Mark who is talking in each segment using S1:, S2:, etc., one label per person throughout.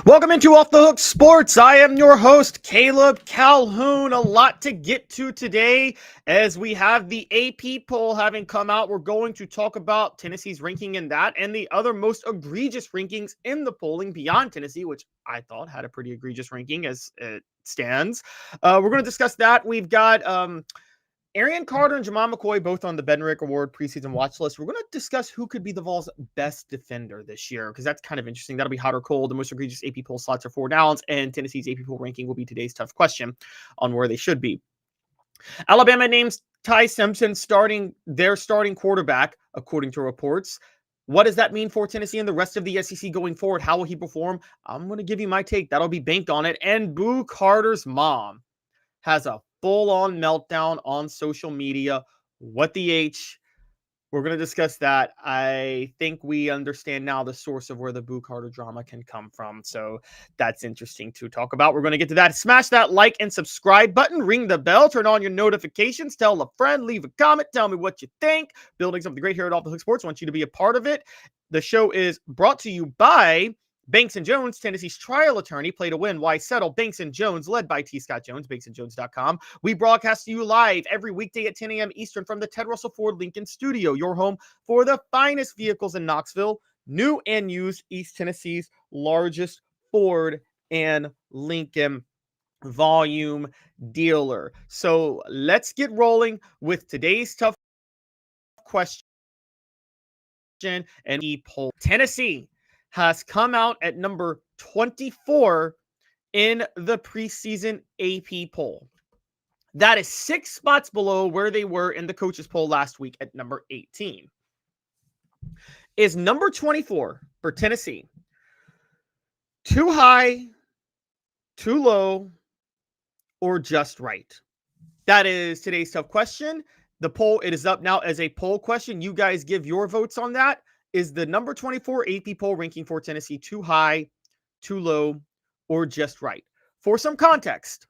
S1: Welcome into Off the Hook Sports. I am your host, Caleb Calhoun. A lot to get to today as we have the AP poll having come out. We're going to talk about Tennessee's ranking in that and the other most egregious rankings in the polling beyond Tennessee, which I thought had a pretty egregious ranking as it stands. We're going to discuss that. We've got Arion Carter and Jermod McCoy both on the Bednarik Award preseason watch list. We're going to discuss who could be the Vols' best defender this year because that's kind of interesting. That'll be hot or cold. The most egregious AP poll slots are 4 downs, and Tennessee's AP poll ranking will be today's tough question on where they should be. Alabama names Simson their starting quarterback, according to reports. What does that mean for Tennessee and the rest of the SEC going forward? How will he perform? I'm going to give you my take. That'll be banked on it. And Boo Carter's mom has a full-on meltdown on social media. What the H? We're going to discuss that. I think we understand now the source of where the Boo Carter drama can come from. So that's interesting to talk about. We're going to get to that. Smash that like and subscribe button. Ring the bell. Turn on your notifications. Tell a friend. Leave a comment. Tell me what you think. Building something great here at Off the Hook Sports. I want you to be a part of it. The show is brought to you by Banks & Jones, Tennessee's trial attorney. Play to win. Why settle? Banks & Jones, led by T. Scott Jones, banksandjones.com. We broadcast to you live every weekday at 10 a.m. Eastern from the Ted Russell Ford Lincoln Studio, your home for the finest vehicles in Knoxville, new and used, East Tennessee's largest Ford and Lincoln volume dealer. So let's get rolling with today's tough question and poll. Tennessee has come out at number 24 in the preseason AP poll. That is 6 spots below where they were in the coaches poll last week at number 18. Is number 24 for Tennessee too high, too low, or just right? That is today's tough question. The poll, it is up now as a poll question. You guys give your votes on that. Is the number 24 AP poll ranking for Tennessee too high, too low, or just right? For some context,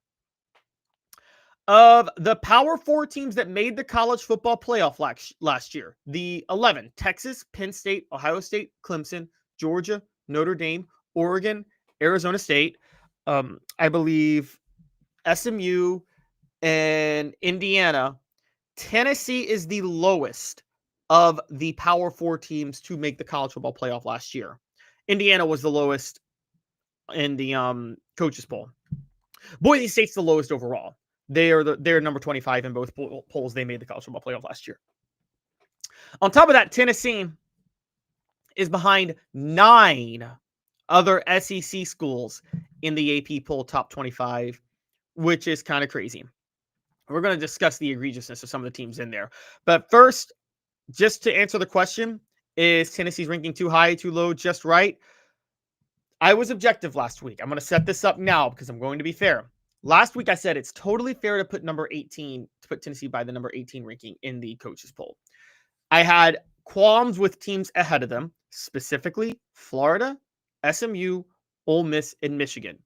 S1: of the Power 4 teams that made the college football playoff last year, the 11, Texas, Penn State, Ohio State, Clemson, Georgia, Notre Dame, Oregon, Arizona State, I believe SMU, and Indiana, Tennessee is the lowest of the Power 4 teams to make the college football playoff last year. Indiana was the lowest in the coaches poll. Boise State's the lowest overall. They're number 25 in both polls. They made the college football playoff last year. On top of that, Tennessee is behind 9 other SEC schools in the AP poll top 25, which is kind of crazy. We're going to discuss the egregiousness of some of the teams in there. But first, just to answer the question, is Tennessee's ranking too high, too low, just right? I was objective last week. I'm going to set this up now because I'm going to be fair. Last week I said it's totally fair to put Tennessee by the number 18 ranking in the coaches poll. I had qualms with teams ahead of them, specifically Florida, SMU, Ole Miss, and Michigan.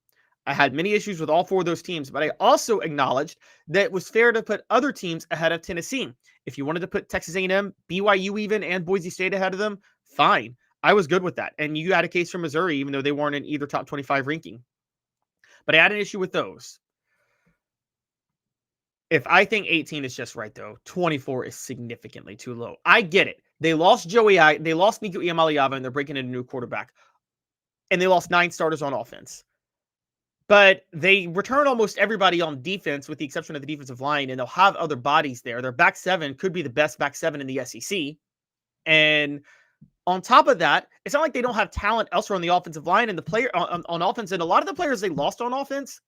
S1: I had many issues with all 4 of those teams, but I also acknowledged that it was fair to put other teams ahead of Tennessee. If you wanted to put Texas A&M, BYU even, and Boise State ahead of them, fine. I was good with that. And you had a case for Missouri, even though they weren't in either top 25 ranking. But I had an issue with those. If I think 18 is just right, though, 24 is significantly too low. I get it. They lost Nico Iamaleava, and they're breaking in a new quarterback. And they lost 9 starters on offense. But they return almost everybody on defense with the exception of the defensive line, and they'll have other bodies there. Their back 7 could be the best back 7 in the SEC. And on top of that, it's not like they don't have talent elsewhere on the offensive line and the player on offense. And a lot of the players they lost on offense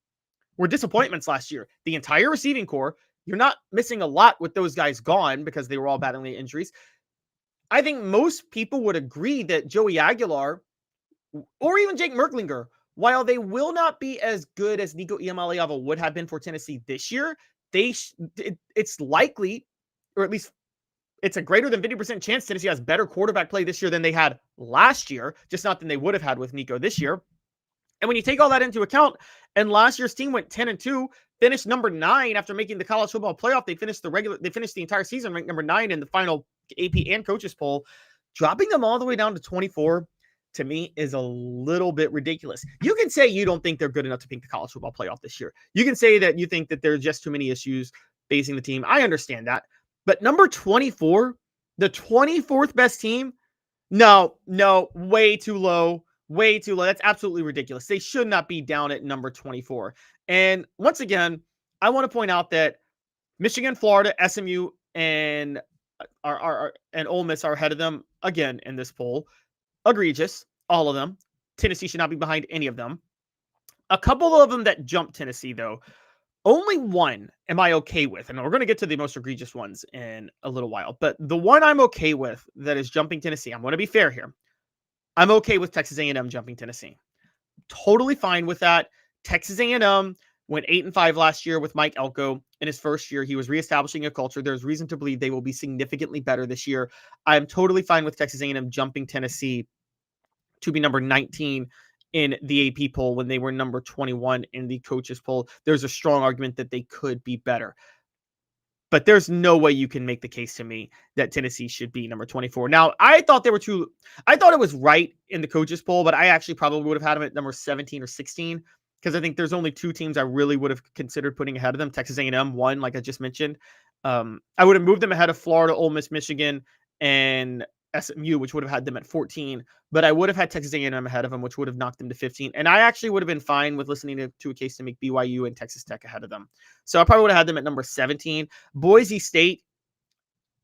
S1: were disappointments last year. The entire receiving core, you're not missing a lot with those guys gone because they were all battling injuries. I think most people would agree that Joey Aguilar or even Jake Merklinger, while they will not be as good as Nico Iamaleava would have been for Tennessee this year, it's likely, or at least it's a greater than 50% chance Tennessee has better quarterback play this year than they had last year, just not than they would have had with Nico this year. And when you take all that into account, and last year's team went 10-2, finished number 9 after making the college football playoff. They finished the entire season ranked number 9 in the final AP and coaches poll, dropping them all the way down to 24. to me is a little bit ridiculous. You can say you don't think they're good enough to make the college football playoff this year. You can say that you think that there's just too many issues facing the team. I understand that. But number 24, the 24th best team, no, way too low. Way too low. That's absolutely ridiculous. They should not be down at number 24. And once again, I want to point out that Michigan, Florida, SMU, and Ole Miss are ahead of them again in this poll. Egregious, all of them. Tennessee should not be behind any of them. A couple of them that jump Tennessee, though. Only one am I okay with, and we're going to get to the most egregious ones in a little while. But the one I'm okay with that is jumping Tennessee, I'm going to be fair here. I'm okay with Texas A&M jumping Tennessee. Totally fine with that. Texas A&M went 8-5 last year with Mike Elko. In his first year, he was reestablishing a culture. There's reason to believe they will be significantly better this year. I'm totally fine with Texas A&M jumping Tennessee to be number 19 in the AP poll when they were number 21 in the coaches poll. There's a strong argument that they could be better. But there's no way you can make the case to me that Tennessee should be number 24. Now, I thought it was right in the coaches poll, but I actually probably would have had them at number 17 or 16 because I think there's only two teams I really would have considered putting ahead of them. Texas A&M, one, like I just mentioned. I would have moved them ahead of Florida, Ole Miss, Michigan, and SMU, which would have had them at 14, but I would have had Texas A&M ahead of them, which would have knocked them to 15. And I actually would have been fine with listening to a case to make BYU and Texas Tech ahead of them. So I probably would have had them at number 17. Boise State,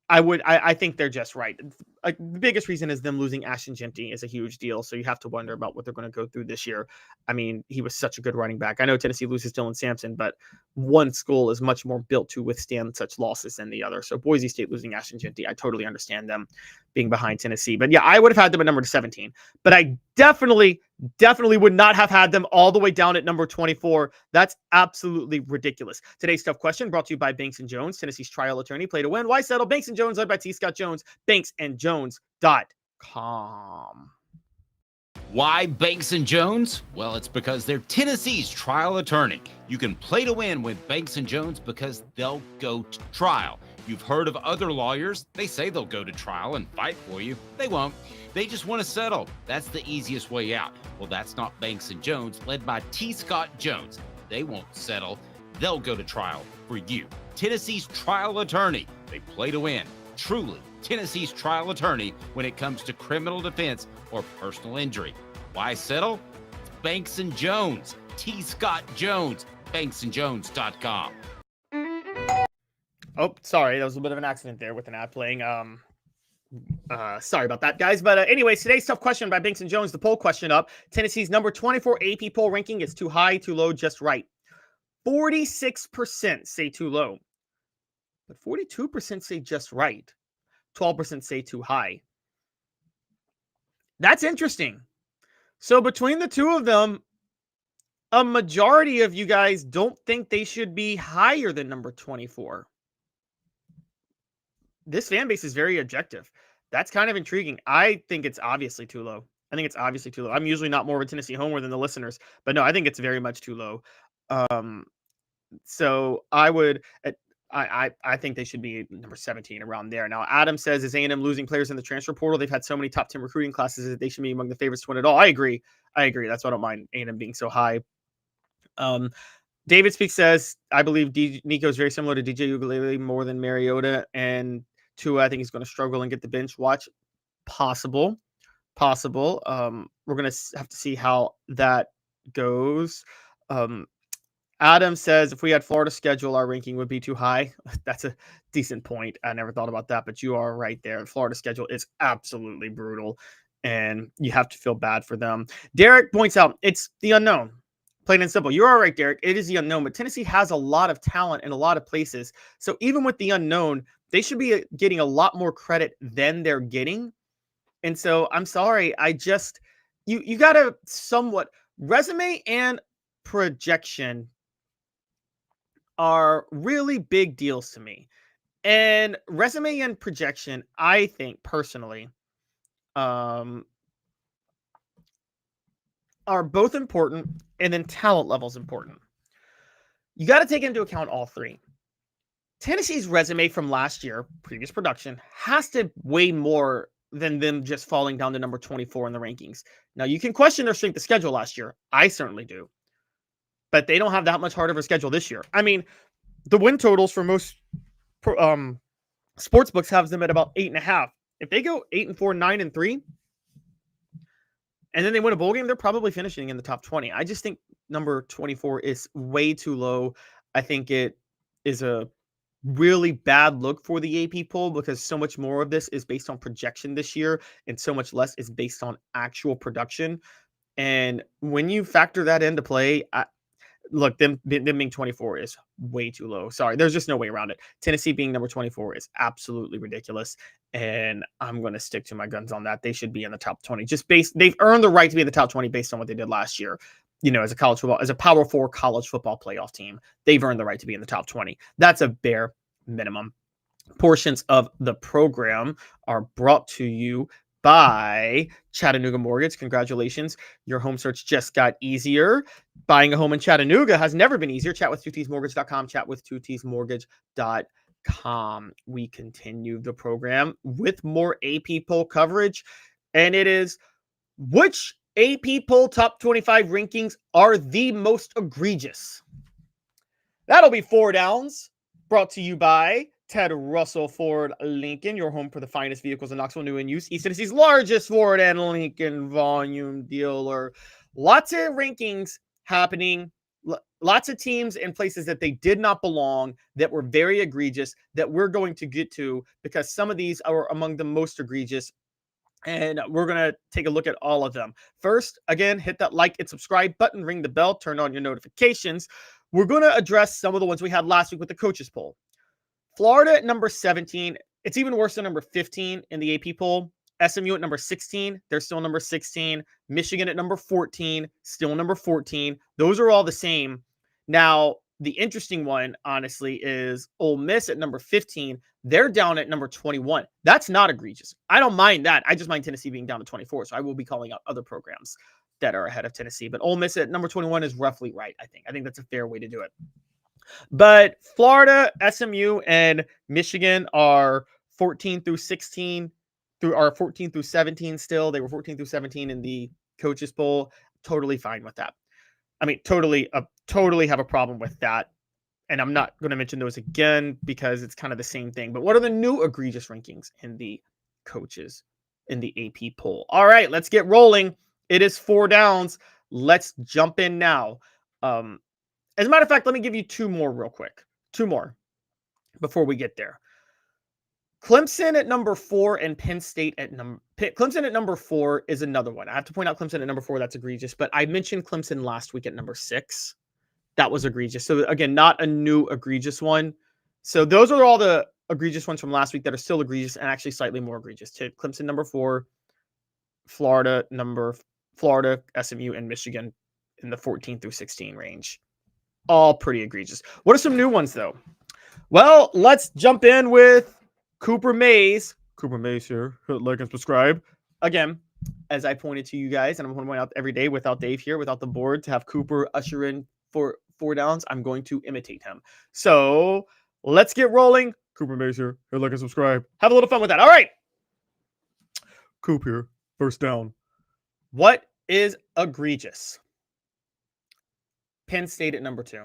S1: I think they're just right. The biggest reason is them losing Ashton Jeanty is a huge deal. So you have to wonder about what they're going to go through this year. I mean, he was such a good running back. I know Tennessee loses Dylan Sampson, but one school is much more built to withstand such losses than the other. So Boise State losing Ashton Jeanty, I totally understand them being behind Tennessee. But yeah, I would have had them at number 17. But I definitely would not have had them all the way down at number 24. That's absolutely ridiculous. Today's tough question brought to you by Banks & Jones, Tennessee's trial attorney. Play to win. Why settle? Banks & Jones, led by T. Scott Jones. BanksandJones.com.
S2: Why Banks & Jones? Well, it's because they're Tennessee's trial attorney. You can play to win with Banks & Jones because they'll go to trial. You've heard of other lawyers. They say they'll go to trial and fight for you. They won't. They just want to settle. That's the easiest way out. Well, that's not Banks & Jones, led by T. Scott Jones. They won't settle. They'll go to trial for you. Tennessee's trial attorney. They play to win. Truly Tennessee's trial attorney when it comes to criminal defense or personal injury. Why settle? It's Banks & Jones. T. Scott Jones. BanksandJones.com.
S1: Oh, sorry. That was a bit of an accident there with an ad playing. Sorry about that, guys. But anyways, today's tough question by Banks & Jones. The poll question up. Tennessee's number 24 AP poll ranking is too high, too low, just right. 46% say too low. But 42% say just right. 12% say too high. That's interesting. So between the two of them, a majority of you guys don't think they should be higher than number 24. This fan base is very objective. That's kind of intriguing. I think it's obviously too low. I'm usually not more of a Tennessee homer than the listeners, but no, I think it's very much too low. So I would, I think they should be number 17 around there. Now, Adam says, is A&M losing players in the transfer portal? They've had so many top 10 recruiting classes that they should be among the favorites to win it all. I agree. That's why I don't mind A&M being so high. David Speaks says, I believe Nico is very similar to DJ Ugalele more than Mariota, and Tua, I think he's going to struggle and get the bench watch. Possible. We're going to have to see how that goes. Adam says, if we had Florida schedule, our ranking would be too high. That's a decent point. I never thought about that, but you are right there. Florida schedule is absolutely brutal, and you have to feel bad for them. Derek points out, it's the unknown. Plain and simple. You're all right, Derek. It is the unknown, but Tennessee has a lot of talent in a lot of places. So even with the unknown, they should be getting a lot more credit than they're getting. And so I'm sorry. You got to somewhat resume and projection are really big deals to me. And resume and projection, I think personally, are both important, and then talent level is important. You got to take into account all three. Tennessee's resume from last year, previous production, has to weigh more than them just falling down to number 24 in the rankings. Now, you can question their strength of schedule last year. I certainly do. But they don't have that much harder of a schedule this year. I mean, the win totals for most sports books have them at about 8.5. If they go 8-4, 9-3, and then they win a bowl game, they're probably finishing in the top 20. I just think number 24 is way too low. I think it is a really bad look for the AP poll because so much more of this is based on projection this year and so much less is based on actual production. And when you factor that into play, look, them being 24 is way too low. Sorry, there's just no way around it. Tennessee being number 24 is absolutely ridiculous, and I'm going to stick to my guns on that. They should be in the top 20. They've earned the right to be in the top 20 based on what they did last year. As a Power 4 college football playoff team, they've earned the right to be in the top 20. That's a bare minimum. Portions of the program are brought to you by Chattanooga Mortgage. Congratulations. Your home search just got easier. Buying a home in Chattanooga has never been easier. Chat with 2tsmortgage.com. Chat with 2tsmortgage.com. We continue the program with more AP poll coverage. And it is, which AP poll top 25 rankings are the most egregious? That'll be 4 Downs. Brought to you by Ted Russell Ford Lincoln, your home for the finest vehicles in Knoxville, new and used. East Tennessee's largest Ford and Lincoln volume dealer. Lots of rankings happening. Lots of teams and places that they did not belong that were very egregious that we're going to get to because some of these are among the most egregious. And we're going to take a look at all of them. First, again, hit that like and subscribe button, ring the bell, turn on your notifications. We're going to address some of the ones we had last week with the coaches poll. Florida at number 17. It's even worse than number 15 in the AP poll. SMU at number 16. They're still number 16. Michigan at number 14. Still number 14. Those are all the same. Now, the interesting one, honestly, is Ole Miss at number 15. They're down at number 21. That's not egregious. I don't mind that. I just mind Tennessee being down to 24. So I will be calling out other programs that are ahead of Tennessee. But Ole Miss at number 21 is roughly right, I think. I think that's a fair way to do it. But Florida, SMU, and Michigan are 14 through 16, 14 through 17 still. They were 14 through 17 in the coaches poll. Totally fine with that. I mean, totally have a problem with that. And I'm not going to mention those again because it's kind of the same thing. But what are the new egregious rankings in the coaches in the AP poll? All right, let's get rolling. It is 4 Downs. Let's jump in now. As a matter of fact, let me give you 2 more real quick. 2 more before we get there. Clemson at number 4 and Penn State at Clemson at number 4 is another one. I have to point out Clemson at number 4. That's egregious. But I mentioned Clemson last week at number 6. That was egregious. So again, not a new egregious one. So those are all the egregious ones from last week that are still egregious and actually slightly more egregious. Clemson number 4, Florida, SMU, and Michigan in the 14 through 16 range. All pretty egregious. What are some new ones, though? Well, let's jump in with Cooper Mays. Cooper Mays here. Hit like and subscribe. Again, as I pointed to you guys, and I'm going to point out every day without Dave here, without the board, to have Cooper usher in for 4 Downs, I'm going to imitate him. So let's get rolling. Cooper Mays here. Hit like and subscribe. Have a little fun with that. All right. Coop here. First down. What is egregious? Penn State at number 2.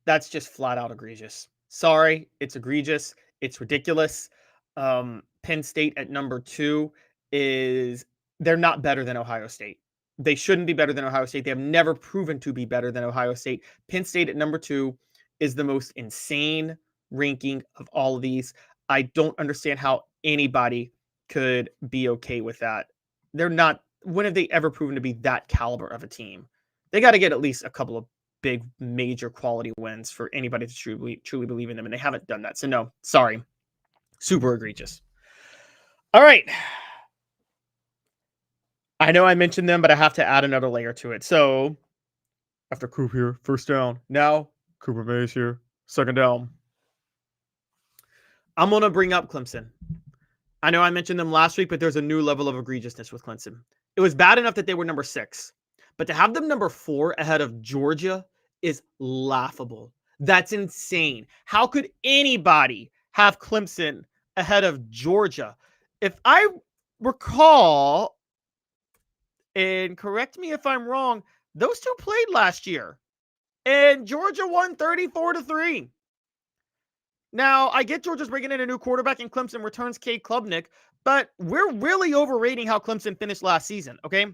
S1: That's just flat out egregious. Sorry, it's egregious. It's ridiculous. Penn State at number 2 they're not better than Ohio State. They shouldn't be better than Ohio State. They have never proven to be better than Ohio State. Penn State at number 2 is the most insane ranking of all of these. I don't understand how anybody could be okay with that. They're not. When have they ever proven to be that caliber of a team? They got to get at least a couple of big major quality wins for anybody to truly believe in them, and they haven't done that. So no, sorry. Super egregious. All right. I know I mentioned them, but I have to add another layer to it. So after Coop here, first down. Now Cooper Mays here, second down. I'm going to bring up Clemson. I know I mentioned them last week, but there's a new level of egregiousness with Clemson. It was bad enough that they were number 6, but to have them number 4 ahead of Georgia is laughable. That's insane. How could anybody have Clemson ahead of Georgia? If I recall, and correct me if I'm wrong, those two played last year, and Georgia won 34-3. Now, I get Georgia's bringing in a new quarterback and Clemson returns Cade Klubnik, but we're really overrating how Clemson finished last season, okay?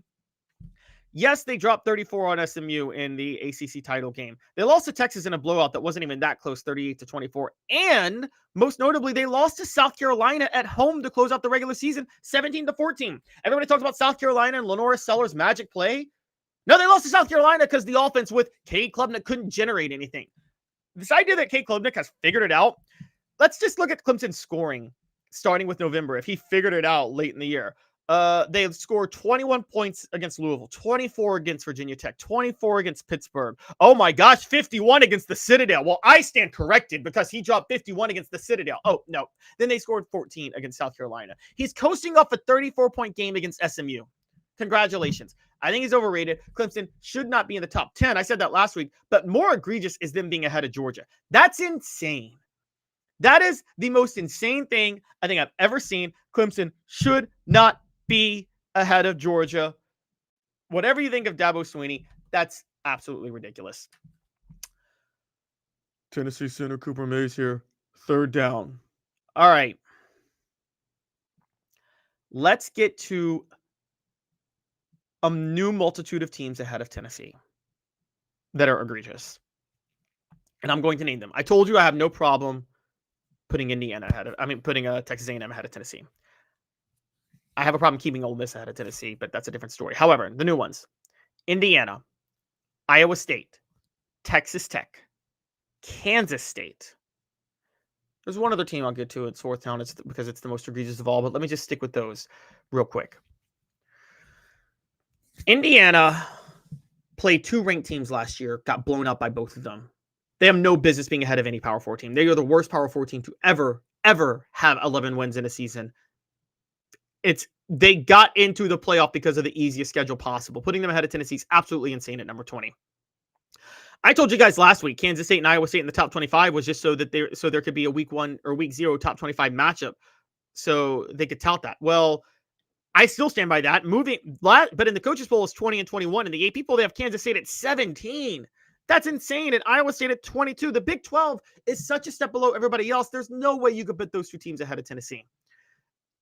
S1: Yes, they dropped 34 on SMU in the ACC title game. They lost to Texas in a blowout that wasn't even that close, 38-24. And most notably, they lost to South Carolina at home to close out the regular season, 17-14. Everybody talks about South Carolina and Lenora Sellers' magic play. No, they lost to South Carolina because the offense with Cade Klubnik couldn't generate anything. This idea that Cade Klubnik has figured it out, let's just look at Clemson's scoring starting with November. If he figured it out late in the year, they scored 21 points against Louisville, 24 against Virginia Tech, 24 against Pittsburgh. Oh my gosh, 51 against the Citadel. Well, I stand corrected because he dropped 51 against the Citadel. Oh, no. Then they scored 14 against South Carolina. He's coasting off a 34-point game against SMU. Congratulations. I think he's overrated. Clemson should not be in the top 10. I said that last week, but more egregious is them being ahead of Georgia. That's insane. That is the most insane thing I think I've ever seen. Clemson should not be ahead of Georgia. Whatever you think of Dabo Swinney, that's absolutely ridiculous. Tennessee center Cooper Mays here. 3rd down. All right. Let's get to a new multitude of teams ahead of Tennessee that are egregious. And I'm going to name them. I told you I have no problem putting Texas A&M ahead of Tennessee. I have a problem keeping Ole Miss ahead of Tennessee, but that's a different story. However, the new ones: Indiana, Iowa State, Texas Tech, Kansas State. There's one other team I'll get to. It's 4th down. It's because it's the most egregious of all, but let me just stick with those real quick. Indiana played 2 ranked teams last year, got blown out by both of them. They have no business being ahead of any Power 4 team. They are the worst Power 4 team to ever have 11 wins in a season. They got into the playoff because of the easiest schedule possible. Putting them ahead of Tennessee is absolutely insane at number 20. I told you guys last week, Kansas State and Iowa State in the top 25 was just so there could be a week 1 or week 0 top 25 matchup, so they could tout that. Well, I still stand by that. But in the coaches poll is 20 and 21. In the AP poll, they have Kansas State at 17. That's insane. And Iowa State at 22. The Big 12 is such a step below everybody else. There's no way you could put those 2 teams ahead of Tennessee.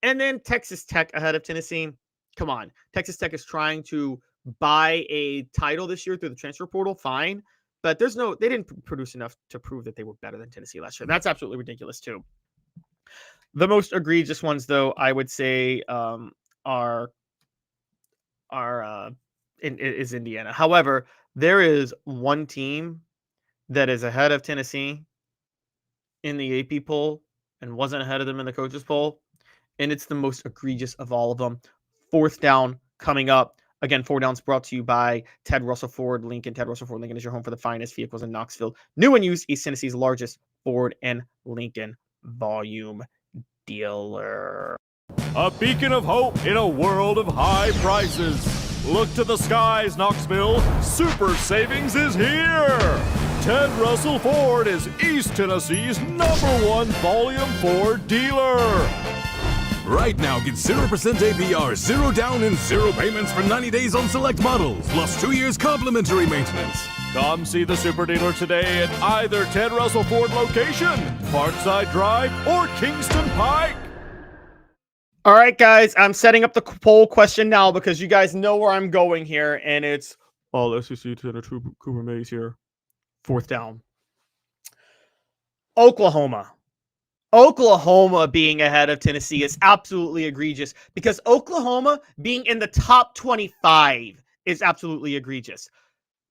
S1: And then Texas Tech ahead of Tennessee. Come on. Texas Tech is trying to buy a title this year through the transfer portal. Fine. But they didn't produce enough to prove that they were better than Tennessee last year. That's absolutely ridiculous too. The most egregious ones, though, I would say is Indiana. However, there is one team that is ahead of Tennessee in the AP poll and wasn't ahead of them in the coaches poll, and it's the most egregious of all of them. 4th down coming up. Again, 4 downs brought to you by Ted Russell Ford Lincoln. Ted Russell Ford Lincoln is your home for the finest vehicles in Knoxville. New and used, East Tennessee's largest Ford and Lincoln volume dealer.
S3: A beacon of hope in a world of high prices. Look to the skies, Knoxville. Super Savings is here. Ted Russell Ford is East Tennessee's #1 Volume Ford dealer.
S4: Right now, get 0% APR, 0 down, and 0 payments for 90 days on select models, plus 2 years complimentary maintenance.
S3: Come see the super dealer today at either Ted Russell Ford location, Parkside Drive, or Kingston Pike.
S1: All right, guys, I'm setting up the poll question now because you guys know where I'm going here, and it's all SEC to the Cooper Mays here. 4th down. Oklahoma being ahead of Tennessee is absolutely egregious because Oklahoma being in the top 25 is absolutely egregious.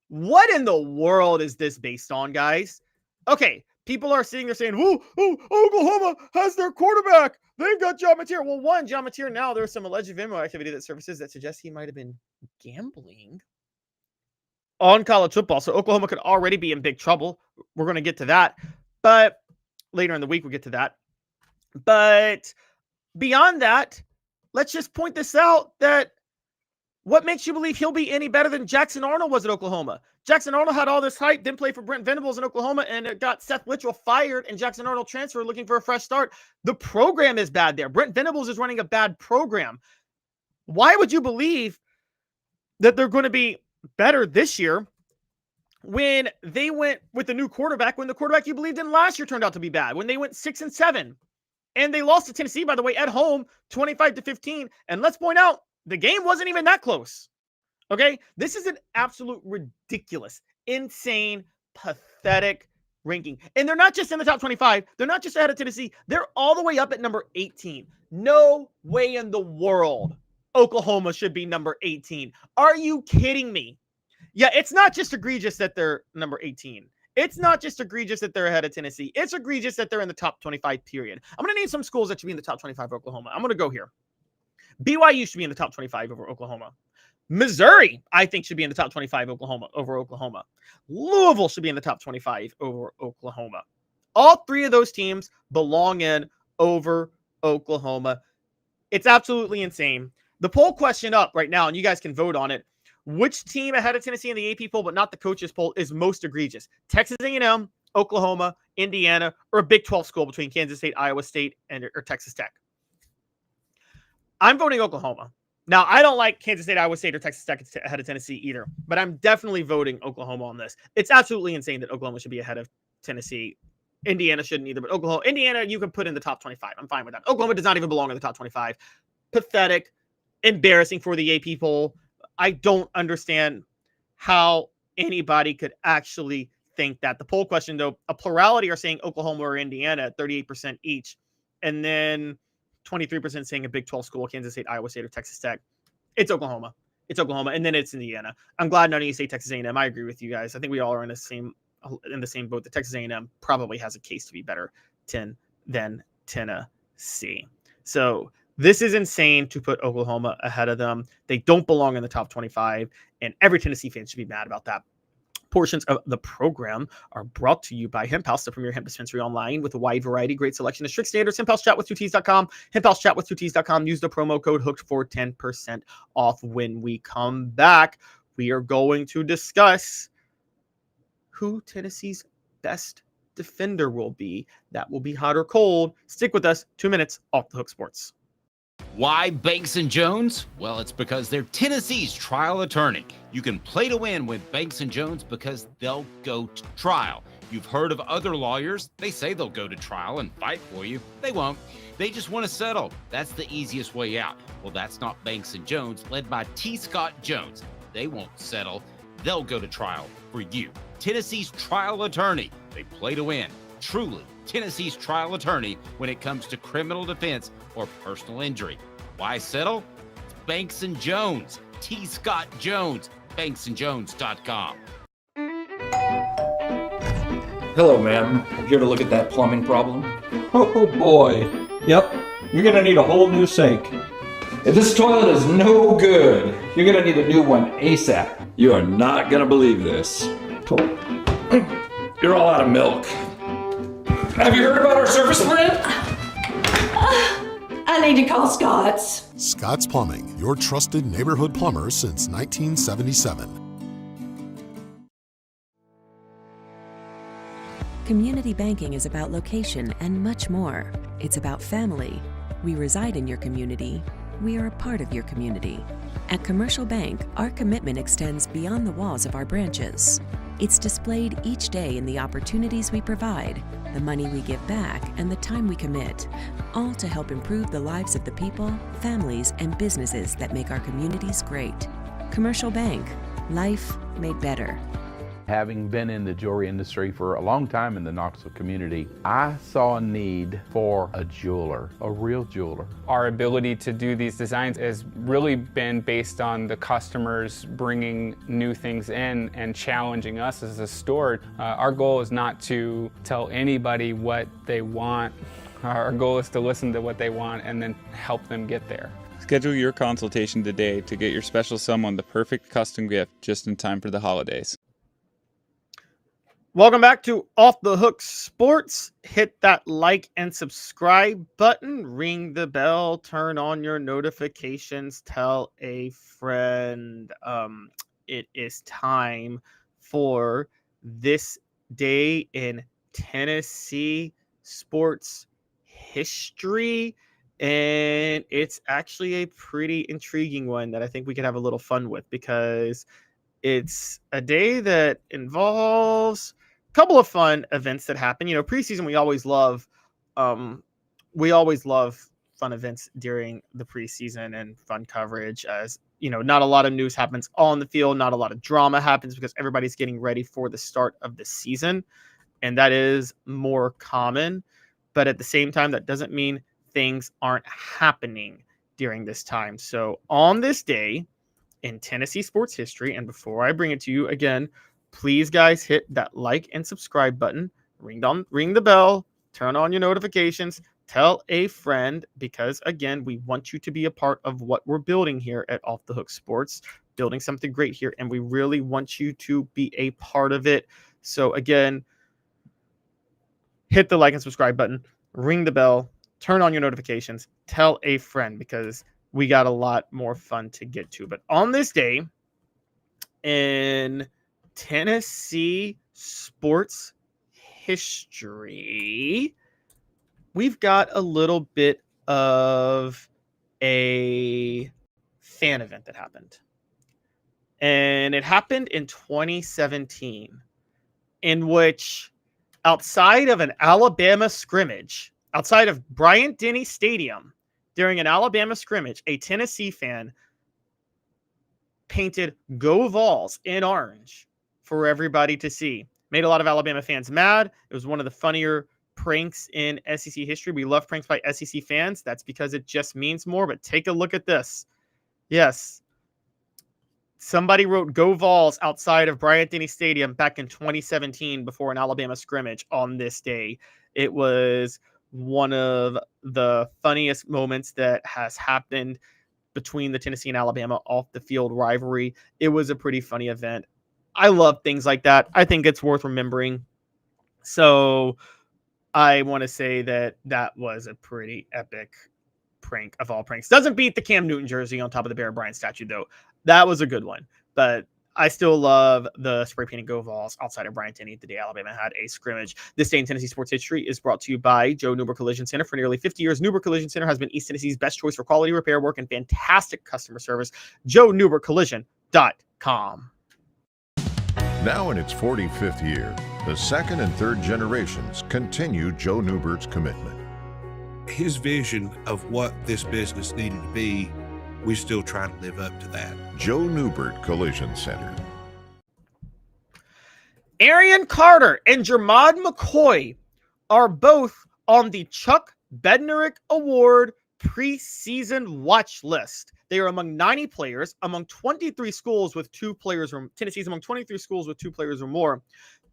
S1: What in the world is this based on, guys? Okay, people are sitting there saying, Oklahoma has their quarterback. They've got John Mateer. Well, John Mateer now, there's some alleged Venmo activity that surfaces that suggests he might have been gambling on college football. So Oklahoma could already be in big trouble. We're going to get to that. But later in the week, we'll get to that. But beyond that, let's just point this out that what makes you believe he'll be any better than Jackson Arnold was at Oklahoma? Jackson Arnold had all this hype, didn't play for Brent Venables in Oklahoma, and it got Seth Littrell fired, and Jackson Arnold transferred looking for a fresh start. The program is bad there. Brent Venables is running a bad program. Why would you believe that they're going to be better this year when they went with the new quarterback, when the quarterback you believed in last year turned out to be bad, when they went 6-7 and they lost to Tennessee, by the way, at home, 25-15. And let's point out, the game wasn't even that close. Okay. This is an absolute ridiculous, insane, pathetic ranking. And they're not just in the top 25. They're not just ahead of Tennessee. They're all the way up at number 18. No way in the world Oklahoma should be number 18. Are you kidding me? Yeah, it's not just egregious that they're number 18. It's not just egregious that they're ahead of Tennessee. It's egregious that they're in the top 25, period. I'm going to name some schools that should be in the top 25 over Oklahoma. I'm going to go here. BYU should be in the top 25 over Oklahoma. Missouri, I think, should be in the top 25 over Oklahoma. Louisville should be in the top 25 over Oklahoma. All three of those teams belong in over Oklahoma. It's absolutely insane. The poll question up right now, and you guys can vote on it. Which team ahead of Tennessee in the AP poll, but not the coaches poll, is most egregious? Texas A&M, Oklahoma, Indiana, or a Big 12 school between Kansas State, Iowa State, or Texas Tech? I'm voting Oklahoma. Now, I don't like Kansas State, Iowa State, or Texas Tech ahead of Tennessee either, but I'm definitely voting Oklahoma on this. It's absolutely insane that Oklahoma should be ahead of Tennessee. Indiana shouldn't either, but Indiana, you can put in the top 25. I'm fine with that. Oklahoma does not even belong in the top 25. Pathetic, embarrassing for the AP poll. I don't understand how anybody could actually think that. The poll question, though, a plurality are saying Oklahoma or Indiana, 38% each, and then 23% saying a Big 12 school, Kansas State, Iowa State, or Texas Tech. It's Oklahoma. It's Oklahoma, and then it's Indiana. I'm glad none of you say Texas A&M. I agree with you guys. I think we all are in the same boat. The Texas A&M probably has a case to be better than Tennessee. So this is insane to put Oklahoma ahead of them. They don't belong in the top 25, and every Tennessee fan should be mad about that. Portions of the program are brought to you by Hemp House, the premier hemp dispensary online with a wide variety, great selection of strict standards. Hemp House Chat with 2Ts.com. Hemp House Chat with 2Ts.com. Use the promo code HOOKED for 10% off. When we come back, we are going to discuss who Tennessee's best defender will be. That will be hot or cold. Stick with us. 2 minutes off the Hook Sports.
S2: Why Banks & Jones? Well, it's because they're Tennessee's trial attorney. You can play to win with Banks & Jones because they'll go to trial. You've heard of other lawyers. They say they'll go to trial and fight for you. They won't. They just want to settle. That's the easiest way out. Well, that's not Banks & Jones, led by T. Scott Jones. They won't settle. They'll go to trial for you. Tennessee's trial attorney. They play to win. Truly, Tennessee's trial attorney when it comes to criminal defense or personal injury. Why settle? It's Banks & Jones. T. Scott Jones. BanksandJones.com.
S5: Hello, ma'am. I'm here to look at that plumbing problem.
S6: Oh boy. Yep, you're gonna need a whole new sink.
S5: If this toilet is no good, you're gonna need a new one ASAP.
S6: You are not gonna believe this.
S5: You're all out of milk. Have you heard about our service plan?
S7: I need to call Scott's.
S8: Scott's Plumbing, your trusted neighborhood plumber since 1977.
S9: Community banking is about location and much more. It's about family. We reside in your community. We are a part of your community. At Commercial Bank, our commitment extends beyond the walls of our branches. It's displayed each day in the opportunities we provide, the money we give back, and the time we commit, all to help improve the lives of the people, families, and businesses that make our communities great. Commercial Bank, life made better.
S10: Having been in the jewelry industry for a long time in the Knoxville community, I saw a need for a jeweler, a real jeweler.
S11: Our ability to do these designs has really been based on the customers bringing new things in and challenging us as a store. Our goal is not to tell anybody what they want. Our goal is to listen to what they want and then help them get there.
S12: Schedule your consultation today to get your special someone the perfect custom gift just in time for the holidays.
S1: Welcome back to Off the Hook Sports. Hit that like and subscribe button. Ring the bell. Turn on your notifications. Tell a friend. It is time for This Day in Tennessee Sports History. And it's actually a pretty intriguing one that I think we could have a little fun with, because it's a day that involves a couple of fun events that happen. Preseason, we always love fun events during the preseason and fun coverage, as not a lot of news happens on the field, not a lot of drama happens, because everybody's getting ready for the start of the season, and that is more common. But at the same time, that doesn't mean things aren't happening during this time. So on this day in Tennessee sports history, and before I bring it to you again, please guys hit that like and subscribe button, ring the bell, turn on your notifications, tell a friend, because again, we want you to be a part of what we're building here at Off the Hook Sports, building something great here, and we really want you to be a part of it. So again, hit the like and subscribe button, ring the bell, turn on your notifications, tell a friend, because we got a lot more fun to get to. But on this day in Tennessee sports history, we've got a little bit of a fan event that happened. And it happened in 2017, in which, outside of an Alabama scrimmage, outside of Bryant-Denny Stadium, during an Alabama scrimmage, a Tennessee fan painted "Go Vols" in orange for everybody to see. Made a lot of Alabama fans mad. It was one of the funnier pranks in SEC history. We love pranks by SEC fans. That's because it just means more. But take a look at this. Yes. Somebody wrote "Go Vols" outside of Bryant-Denny Stadium back in 2017 before an Alabama scrimmage on this day. It was one of the funniest moments that has happened between the Tennessee and Alabama off the field rivalry. It was a pretty funny event. I love things like that. I think it's worth remembering. So I want to say that was a pretty epic prank of all pranks. Doesn't beat the Cam Newton jersey on top of the Bear Bryant statue, though. That was a good one. But I still love the spray painted "Go Vols" outside of Bryant-Denny the day Alabama had a scrimmage. This day in Tennessee sports history is brought to you by Joe Neuber Collision Center. For nearly 50 years, Neuber Collision Center has been East Tennessee's best choice for quality repair work and fantastic customer service. JoeNeuberCollision.com.
S13: Now in its 45th year, the second and third generations continue Joe Neubert's commitment.
S14: His vision of what this business needed to be, we still try to live up to that.
S13: Joe Neubert Collision Center.
S1: Arion Carter and Jermod McCoy are both on the Chuck Bednarik Award preseason watch list. They are among 90 players, among 23 schools with 2 players, or Tennessee's among 23 schools with 2 players or more.